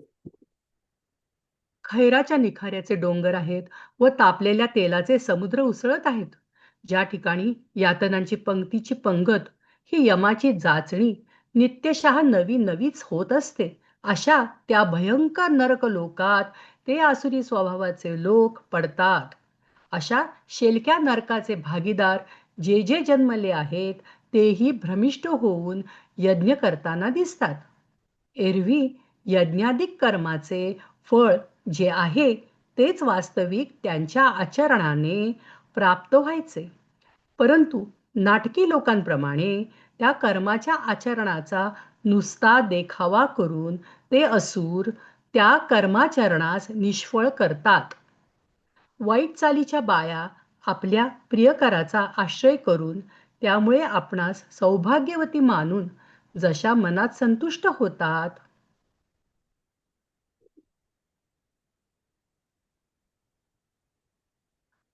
खैराच्या निखाऱ्याचे डोंगर आहेत व तापलेल्या तेलाचे समुद्र उसळत आहेत, ज्या ठिकाणी यातनांची पंक्तीची पंगत ही यमाची जाचणी नित्यशः नवी नवीच होत असते, अशा त्या भयंकर नरक लोकात ते आसुरी स्वभावाचे लोक पडतात. अशा शेलक्या नरकाचे भागीदार जे जे जन्मले आहेत, तेही भ्रमिष्ट होऊन यज्ञ करताना दिसतात. एरवी यज्ञाधिक कर्माचे फळ जे आहे तेच वास्तविक त्यांच्या आचरणाने प्राप्त व्हायचे. परंतु नाटकी लोकांप्रमाणे त्या कर्माच्या आचरणाचा नुसता देखावा करून ते असुर त्या कर्माचरणास निष्फळ करतात. वाईट चालीच्या बाया आपल्या प्रियकराचा आश्रय करून त्यामुळे आपणास सौभाग्यवती मानून जशा मनात संतुष्ट होतात,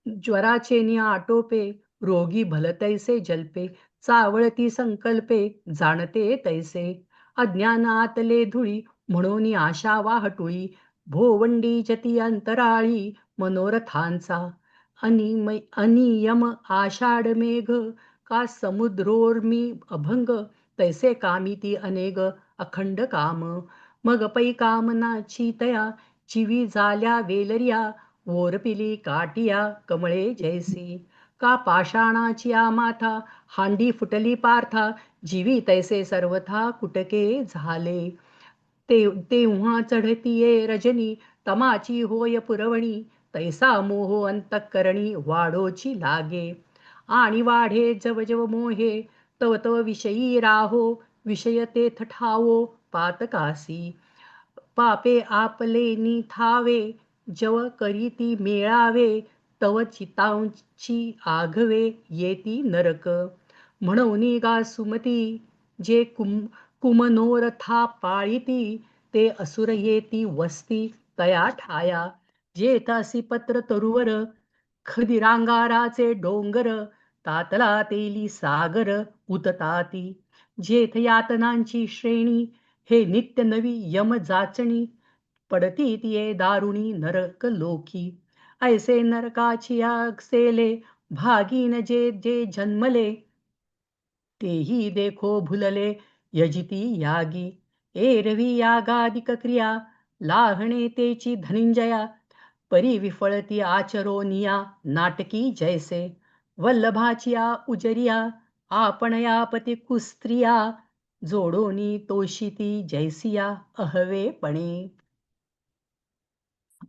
ज्वराचे आटोपे, रोगी भलतैसे जल्पे, चावळती संकल्पे जाणते तैसे, अज्ञानातले धुळी म्हणून आशा वाहटुळी, भोवंडी जती अंतराळी मनोरथांचा, अनियम आषाढ मेघ का समुद्रोर्मी अभंग, तैसे कामिती अनेक अखंड काम, मग पै कामनाची तया जीवी झाल्या वेलरिया, ओरपिली काटिया कमळे जैसी, का पाषाणाची माथा हांडी फुटली पार्था, जीवी तैसे सर्वथा कुटके झाले, तेव्हा चढतीये रजनी तमाची होय पुरवणी, तैसा मोह अंतःकरणी वाढोची लागे, आणि वाढे जव जव मोहे तव तव विषयी राहो, विषय तेथ ठावो पातकासी, पापे आपले निथावे जव करीती मेळावे, तव चितांची आघवे येती नरक, म्हणून गा सुमती जे कुमनोरथा पाळीती, ते असुर येती वस्ती तया ठाया, जेथ असी पत्र तरुवर खदिरांगाराचे डोंगर, तातला तेली सागर उतताती, जेथ यातनांची श्रेणी हे नित्य नवी यम जाचणी, पडती तिये दारुणी नरक लोकी, ऐसे नरकाची सेले भागीन जे जे जन्मले, तेही देखो भुलले यजिती यागी, एरवी यागादिक क्रिया लाहणे तेची धनंजया, परी विफळती आचरोनिया नाटकी जैसे, वल्लभाचिया उजरिया आपण यापती कुस्त्रिया, जोडोनी तोषिती जैसिया अहवेपणे.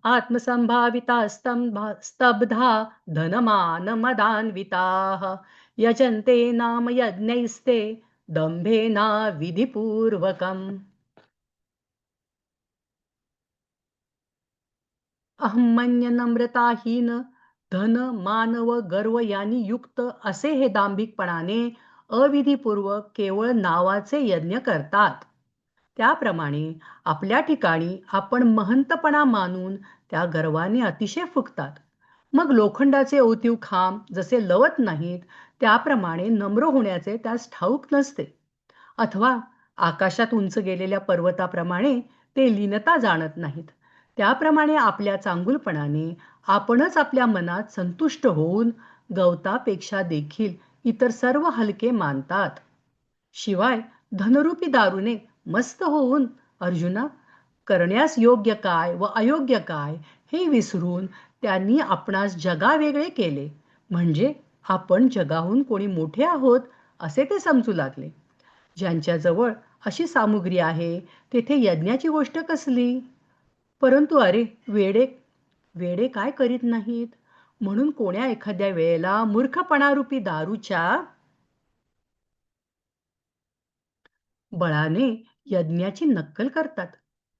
आत्मसंभाविता स्तब्धा धनमानमदान्विताः यजन्ते नाम यज्ञैस्ते दंभेना विधिपूर्वकम्. अहमन्य नम्रताहीन धन मान व गर्व यांनी युक्त असे हे दांभिकपणाने अविधीपूर्वक केवळ नावाचे यज्ञ करतात. त्याप्रमाणे आपल्या ठिकाणी आपण महंतपणा मानून त्या गर्वाने अतिशय फुगतात. मग लोखंडाचे औतीव खांब जसे लवत नाहीत त्याप्रमाणे नम्र होण्याचे त्यास ठाऊक नसते. अथवा आकाशात उंच गेलेल्या पर्वताप्रमाणे ते लीनता जाणत नाहीत. त्याप्रमाणे आपल्या चांगुलपणाने आपणच आपल्या मनात संतुष्ट होऊन गवतापेक्षा देखील इतर सर्व हलके मानतात. शिवाय धनरूपी दारूने मस्त होऊन अर्जुना करण्यास योग्य काय व अयोग्य काय हे विसरून त्यांनी आपणास जगावेगळे केले. म्हणजे आपण जगाहून कोणी मोठे आहोत असे ते समजू लागले. ज्यांच्याजवळ अशी सामुग्री आहे तेथे यज्ञाची गोष्ट कसली. परंतु अरे वेडे वेडे काय करीत नाहीत. म्हणून कोण्या एखाद्या वेळेला मूर्खपणारूपी दारूच्या बळाने यज्ञाची नक्कल करतात.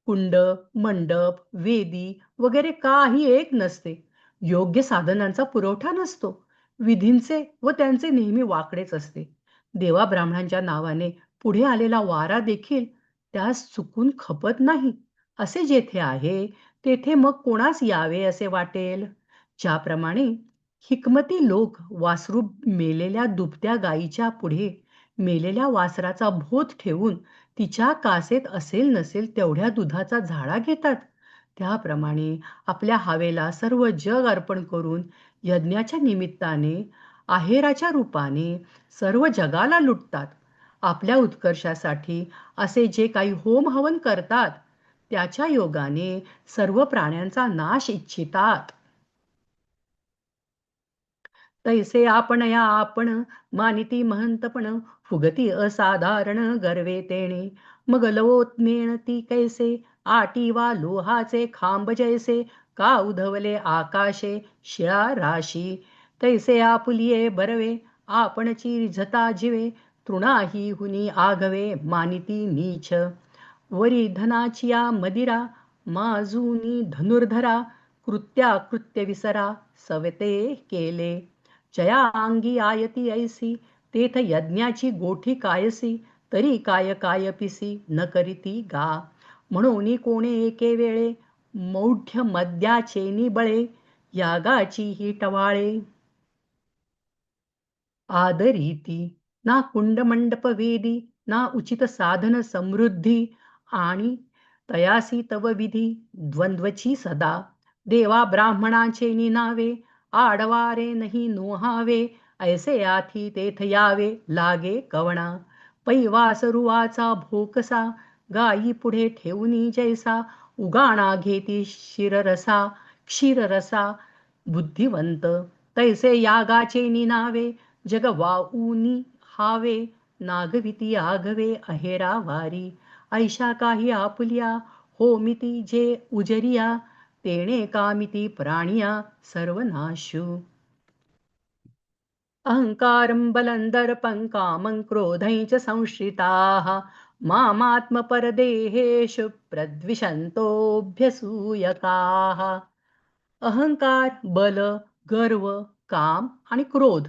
कुंड मंडप वेदी वगैरे काही एक नसते. योग्य साधनांचा पुरवठा नसतो. विधींचे व त्यांचे नेहमी वाकडेच असते. देवा ब्राह्मणांच्या नावाने पुढे आलेला वारा देखील त्यास चुकून खपत नाही. असे जेथे आहे तेथे मग कोणास यावे असे वाटेल. ज्याप्रमाणे हिकमती लोक वासरू मेलेल्या दुभत्या गायीच्या पुढे मेलेल्या वासराचा भोत ठेवून तिच्या कासेत असेल नसेल तेवढ्या दुधाचा झाडा घेतात. त्याप्रमाणे आपल्या हवेला सर्व जग अर्पण करून यज्ञाच्या निमित्ताने आहेराच्या रूपाने सर्व जगाला लुटतात. आपल्या उत्कर्षासाठी असे जे काही होम हवन करतात त्याच्या योगाने सर्व प्राण्यांचा नाश इच्छितात. तैसे आपण या आपण मानिती महंतपण फुगती असाधारण गर्वे तेणे मग लवोत ती कैसे आटी वा लोहाचे खांब जैसे का उधवले आकाशे शिळा राशी तैसे आपुलिये बरवे आपणची रिझता जिवे तृणाही हुनी आघवे मानिती नीच वरी धनाची या मदिरा माजूनी धनुर्धरा कृत्याकृत्य विसरा सवते केले जया अंगी आयती ऐसी तेथ यज्ञाची गोठी कायसी तरी काय काय पिसी न करीती गा म्हणून कोणे एके वेळे मौढ्य मद्याचे बळे यागाची ही टवाळे आदरीती ना कुंड मंडप वेदी ना उचित साधन समृद्धी आणि तयासी तव विधी द्वंद्वची सदा देवा ब्राह्मणाचे नावे आडवारे नाही नोहावे ऐसे आथी तेथ यावे लागे कवणा पैवास रुवाचा भोकसा गायी पुढे ठेवूनी जैसा उगाणा घेती शिररसा क्षीररसा बुद्धिवंत तैसे यागाचे नावे जग वाऊनी हावे नागविती आघवे अहेरा वारी ऐशा काही आपुल्या होमिती जे उजरिया तेणे कामिती प्राणिया सर्वनाशु अहंकारं बलं दर्पं कामं क्रोधं च संश्रिताः मामात्मपरदेहेषु प्रद्विषन्तोऽभ्यसूयकाः. अहंकार बल गर्व काम आणि क्रोध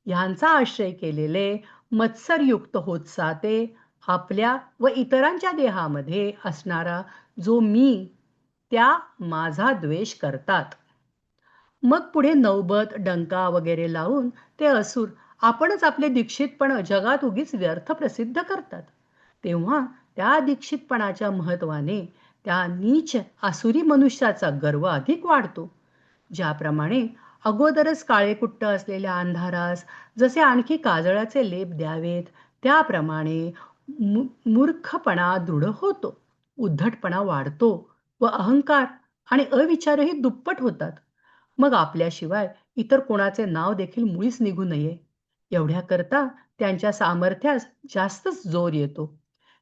यांचा आश्रय केलेले मत्सरयुक्त होत जाते. आपल्या व इतरांच्या देहामध्ये असणारा जो मी त्या माझा द्वेष करतात. मग पुढे नौबत डंका वगैरे लावून ते असुर आपणच आपले दीक्षितपण जगात उगीच व्यर्थ प्रसिद्ध करतात. तेव्हा त्या दीक्षितपणाच्या महत्वाने त्या नीच आसुरी मनुष्याचा गर्व अधिक वाढतो. ज्याप्रमाणे अगोदरच काळेकुट्ट असलेल्या अंधारास जसे आणखी काजळाचे लेप द्यावेत त्याप्रमाणे मूर्खपणा दृढ होतो, उद्धटपणा वाढतो व अहंकार आणि अविचारही दुप्पट होतात. मग आपल्याशिवाय इतर कोणाचे नाव देखील मुळीच निघू नये एवढ्याकरता त्यांच्या सामर्थ्यास जास्तच जोर येतो.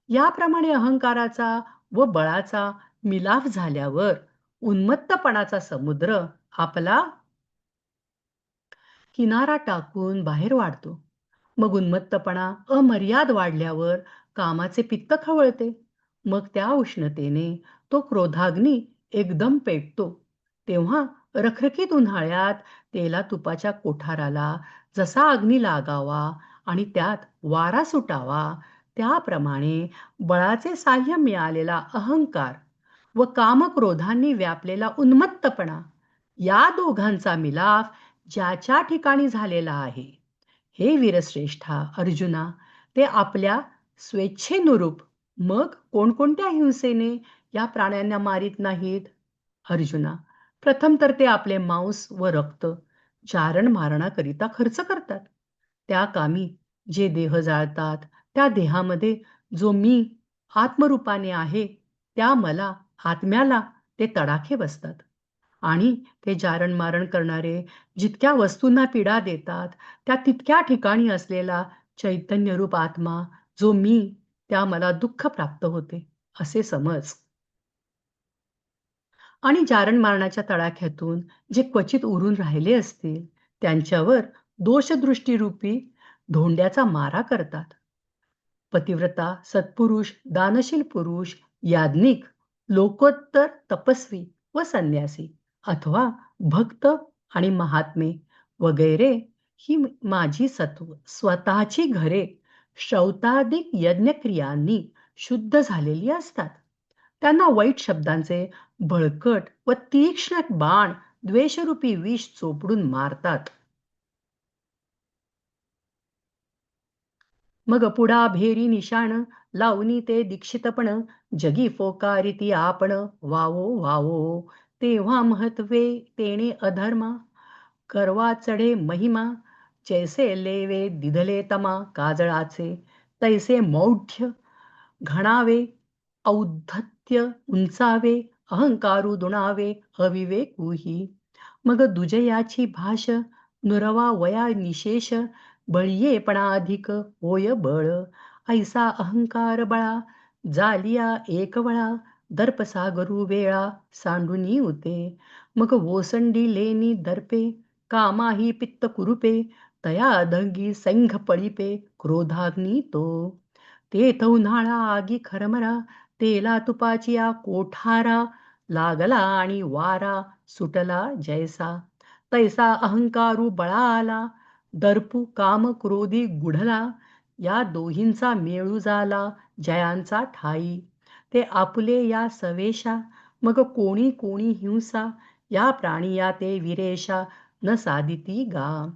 याप्रमाणे अहंकाराचा व बळाचा मिलाफ झाल्यावर उन्मत्तपणाचा समुद्र आपला किनारा टाकून बाहेर वाढतो. मग उन्मत्तपणा अमर्याद वाढल्यावर कामाचे पित्त खवळते. मग त्या उष्णतेने तो क्रोधाग्नी एकदम पेटतो. तेव्हा रखरखीत उन्हाळ्यात तेला तुपाच्या कोठाराला जसा अग्नी लागावा आणि त्यात वारा सुटावा, त्याप्रमाणे बळाचे साह्य मिळालेला अहंकार व कामक्रोधांनी व्यापलेला उन्मत्तपणा, या दोघांचा मिलाफ ज्याच्या ठिकाणी झालेला आहे, हे वीरश्रेष्ठा अर्जुना, ते आपल्या स्वेच्छेनुरूप मग कोणकोणत्या हिंसेने या प्राण्यांना मारित नाहीत? अर्जुना, प्रथम तर ते आपले मांस व रक्त चारण मारणाकरिता खर्च करतात. त्या कामी जे देह जाळतात, त्या देहामध्ये जो मी आत्मरूपाने आहे, त्या मला आत्म्याला ते तडाखे बसतात. आणि ते जारण मारण करणारे जितक्या वस्तूंना पीडा देतात, त्या तितक्या ठिकाणी असलेला चैतन्यरूप आत्मा जो मी, त्या मला दुःख प्राप्त होते, असे समज. आणि जारण मारणाच्या तडाख्यातून जे क्वचित उरून राहिले असतील, त्यांच्यावर दोषदृष्टीरूपी धोंड्याचा मारा करतात. पतिव्रता, सत्पुरुष, दानशील पुरुष, याज्ञिक, लोकोत्तर तपस्वी व संन्यासी अथवा भक्त आणि महात्मे वगैरे ही माझी स्वतःची घरे श्रौतादिक यज्ञक्रियांनी शुद्ध झालेली असतात. त्यांना वाईट शब्दांचे बळकट व तीक्ष्ण बाण द्वेषरूपी विष चोपडून मारतात. मग पुढा भेरी निशाण लावणी ते दीक्षितपण, जगी फोकारिती आपण वावो वावो, तेव्हा महत्वे तेणे अधर्मा, करवा चढे महिमा, जैसे लेवे दिधले तमा काजळाचे, तैसे मौढ्य घणावे, औद्धत्य उंचावे, अहंकारू दुणावे, अविवेकूही. मग दुजयाची भाष नुरवा वया निशेष, बळीयेपणा अधिक होय बळ, ऐसा अहंकार बळा, जालिया एकवळा, दर्पसागरू वेळा सांडूनी उते. मग ओसंडी लेनी दर्पे, कामाही पित्त कुरुपे, तया धंगी सैंघ पळिपे, क्रोधाग्नी तो. तेथ उन्हाळा आगी खरमरा, तेला तुपाची या कोठारा, लागला आणि वारा सुटला जैसा, तैसा अहंकारू बळा आला, दर्पू काम क्रोधी गुढला, या दोहींचा मेळू झाला जयांचा ठाई. ते आपुले या सवेशा, मग कोणी कोणी हिंसा, या प्राणिया ते विरेशा, न साधिती गा.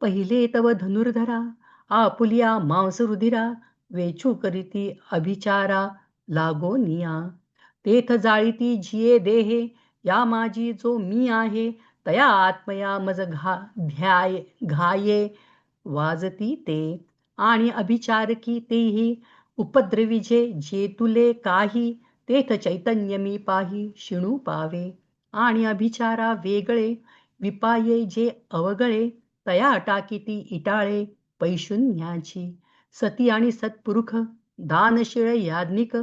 पहिले तव धनुर्धरा, आपुलिया मांस रुधिरा, वेचू करीती अभिचारा लागोनिया. तेथ जाळीती जिये देहे, या माझी जो मी आहे, तया आत्मया मज घाये वाजती ते. आणि अभिचारकी तेही उपद्रविजे जे तुले काही, तेथ चैतन्य मी पाही शिणू पावे. आणि अभिचारा वेगळे विपाये जे अवगळे, तया टाकीती इटाळे पैशून्याची. सती आणि सत्पुरुष, दानशीळ याज्ञिक,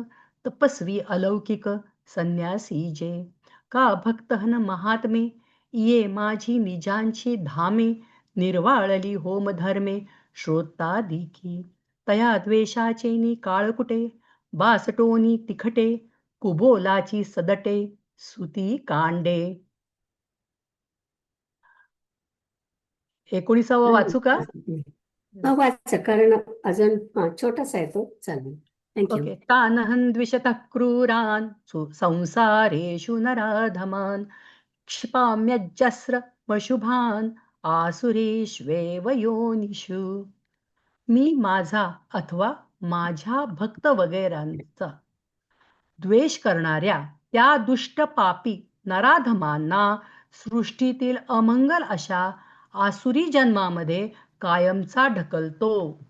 तपस्वी अलौकिक, संन्यासी जे, का भक्तहन महात्मे, ये माझी निजांची धामे, निर्वाळली होमधर्मे श्रोतादिकी. तया द्वेषाचेनी काळकुटे, बासटोनी तिखटे, कुबोलाची सदटे सुती कांडे. 19वा वाचू का? वाचा, कारण अजून छोटासा आहे तो, चालेल. थँक्यू. ओके. तानहं द्विषतः क्रूरान् संसारेषु नराधमान्, क्षिपाम्यजस्रमशुभान् आसुरेष्वेव योनिषु. मी माझा अथवा माझ्या भक्त वगैरेंचा द्वेष करणाऱ्या त्या दुष्ट पापी नराधमांना सृष्टीतील अमंगल अशा आसुरी जन्मामध्ये कायमचा ढकलतो.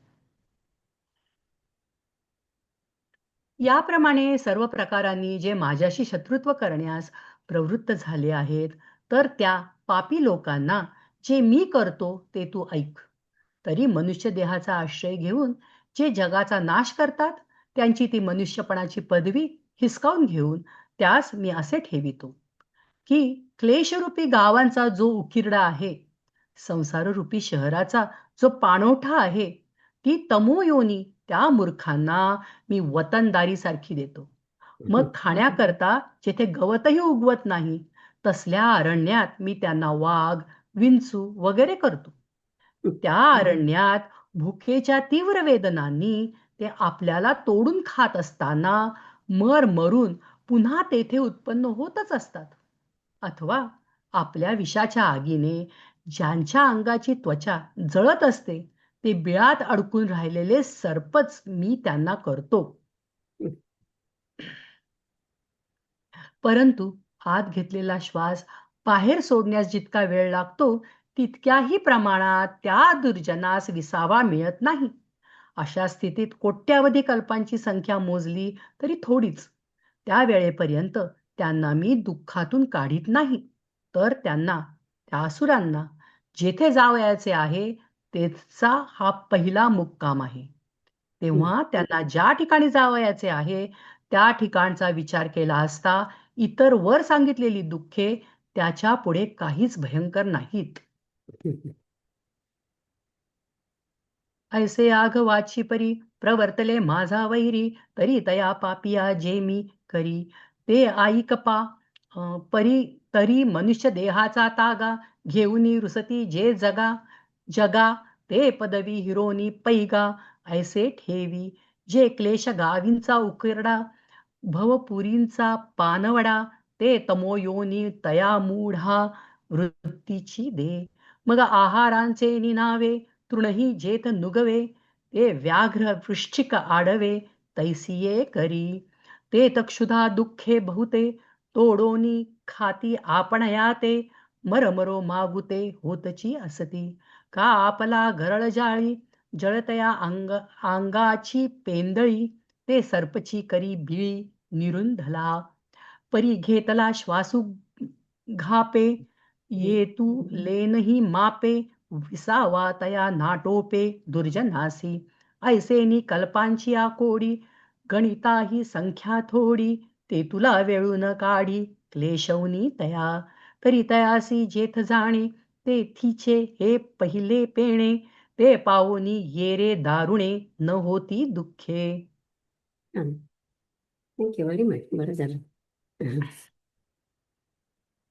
याप्रमाणे सर्व प्रकारांनी जे माझ्याशी शत्रुत्व करण्यास प्रवृत्त झाले आहेत, तर त्या पापी लोकांना जे मी करतो ते तू ऐक. तरी मनुष्य देहाचा आश्रय घेऊन जे जगाचा नाश करतात, त्यांची ती मनुष्यपणाची पदवी हिसकावून घेऊन त्यास मी असे ठेवितो की क्लेशरूपी गावांचा जो उकिरडा आहे, संसाररूपी शहराचा जो पाणवठा आहे, ती तमोयोनी त्या मूर्खांना मी वतनदारीसारखी देतो. मग खाण्याकरता जेथे गवतही उगवत नाही, तसल्या अरण्यात मी त्यांना वाघ, विंचू वगैरे करतो. त्या अरण्यात भुकेच्या तीव्र वेदनांनी ते आपल्याला तोडून खात असताना मरून पुन्हा तेथे उत्पन्न होतच असतात. अथवा आपल्या विषाच्या आगीने ज्यांच्या अंगाची त्वचा जळत असते, ते बिळात अडकून राहिलेले सर्पच मी त्यांना करतो. परंतु आत घेतलेला श्वास बाहेर सोडण्यास जितका वेळ लागतो, तितक्याही प्रमाणात त्या दुर्जनास विसावा मिळत नाही. अशा स्थितीत कोट्यावधी कल्पांची संख्या मोजली तरी थोडीच. त्या वेळेपर्यंत त्यांना मी दुःखातून काढीत नाही, तर त्यांना, त्या असुरांना जेथे जावयाचे आहे तेचा हा पहिला मुक्काम आहे. तेव्हा त्यांना ज्या ठिकाणी जावयाचे आहे त्या ठिकाणचा विचार केला असता इतर वर सांगितलेली दुःखे त्याच्या पुढे काहीच भयंकर नाहीत. ऐसे आघवाची परी प्रवर्तले माझा वैरी, तरी तया पापिया जे मी करी. ते ऐकपा परी तरी मनुष्य देहाचा तागा, घेऊनी रुसती जे जगा ते पदवी हिरोनी पैगा. ऐसे ठेवी जे क्लेश गावींचा उकिरडा, भवपुरींचा पानवडा, ते तमोयोनी तया मूढा वृत्तीची दे. मग आहारांचे निनावे तृणही जेथ नुगवे, ते व्याघ्र वृश्चिक आडवे तैसिये करी. ते तक्षुधा दुःखे बहुते तोडोनी खाती आपण याते, मरमरो मागुते होतची असती. का आपला गरळ जाळी जळतया अंगाची पेंदळी, ते सर्पची करी बिळी निरुंधला. परी घेतला श्वासू घापे, येतू लेनही मापे, विसावा तया नाटोपे दुर्जनासी. ऐसेनी कल्पांची आकोडी, गणिताही संख्या थोडी, ते तुला वेळून काढी क्लेशवनी तया. तरी तयासी जेथ जाणे, तेथीचे हे पहिले पेणे, ते पावोनी ये रे दारुणे न होती दुःखे. Thank you very much. बरं झालं.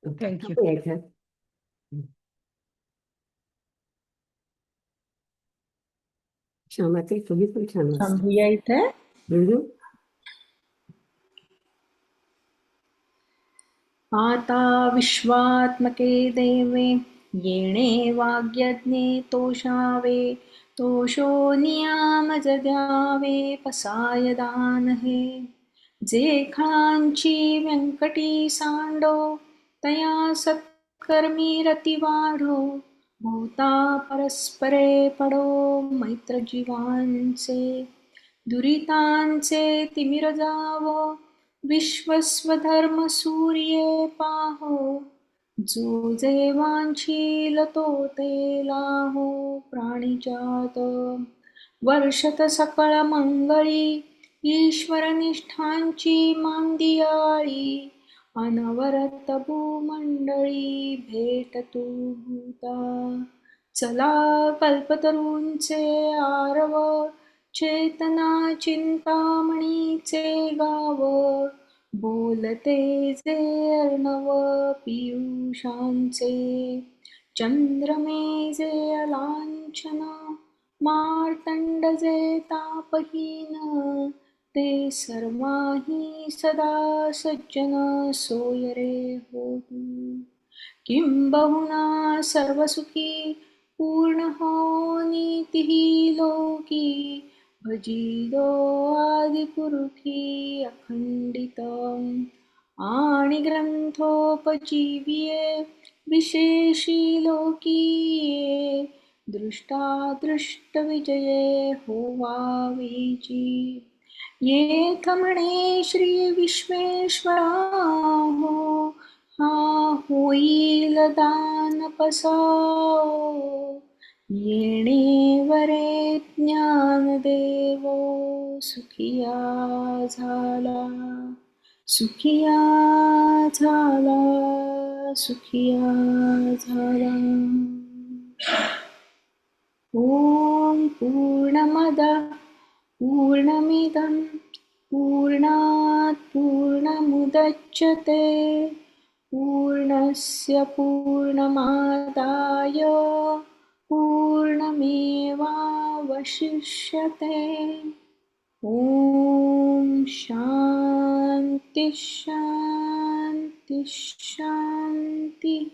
थँक्यू. थांबूया इथं. क्षमाताई, तुम्ही पण छान वाचता. थांबूया इथे. आता विश्वात्मके देवे येणे वाग्यज्ञे तोषावे, तोषो नियामज द्यावे पसाय दान हे. जे खळांची व्यंकटी सांडो, तया सत्कर्मी रती वाढो, भोवता परस्परे पडो मैत्र जीवांचे. दुरितांचे तिमिर जावो, विश्वस्वधर्म सूर्ये पाहो, जो जे वांछील तो ते लाहो प्राणिजात. वर्षत सकळ मंगळी ईश्वर निष्ठांची मांदियाळी, अनवरत भूमंडळी भेटतू भूता. चला कल्पतरूंचे आरव, चेतना चिंतामणीचे गाव, बोलते जे अर्णव पियुषांचे. चंद्रमे जे अलांछन, मार्तंड जे तापहीन, ते सर्वाही सदा सज्जन सोय रे होतू. किंबहुना सर्वसुखी पूर्ण हो नीतिही लोकी, भजिदो आदिपुरुषी अखंडितम. आणि ग्रंथोपजीविये विशेषी लोकीये, दृष्टादृष्ट विजये होवावीची. येथ म्हणे श्री विश्वेश्वरा हो, हा होईल दान पसाओ. येणे वरे ज्ञानदेवो सुखिया झाला, सुखिया झाला, सुखिया झाला. ओम पूर्णमद पूर्णमिदं पूर्णात् पूर्णमुदच्यते पूर्णस्य पूर्णमादाय पूर्णमेवावशिष्यते. ओम शांति शांति शांति.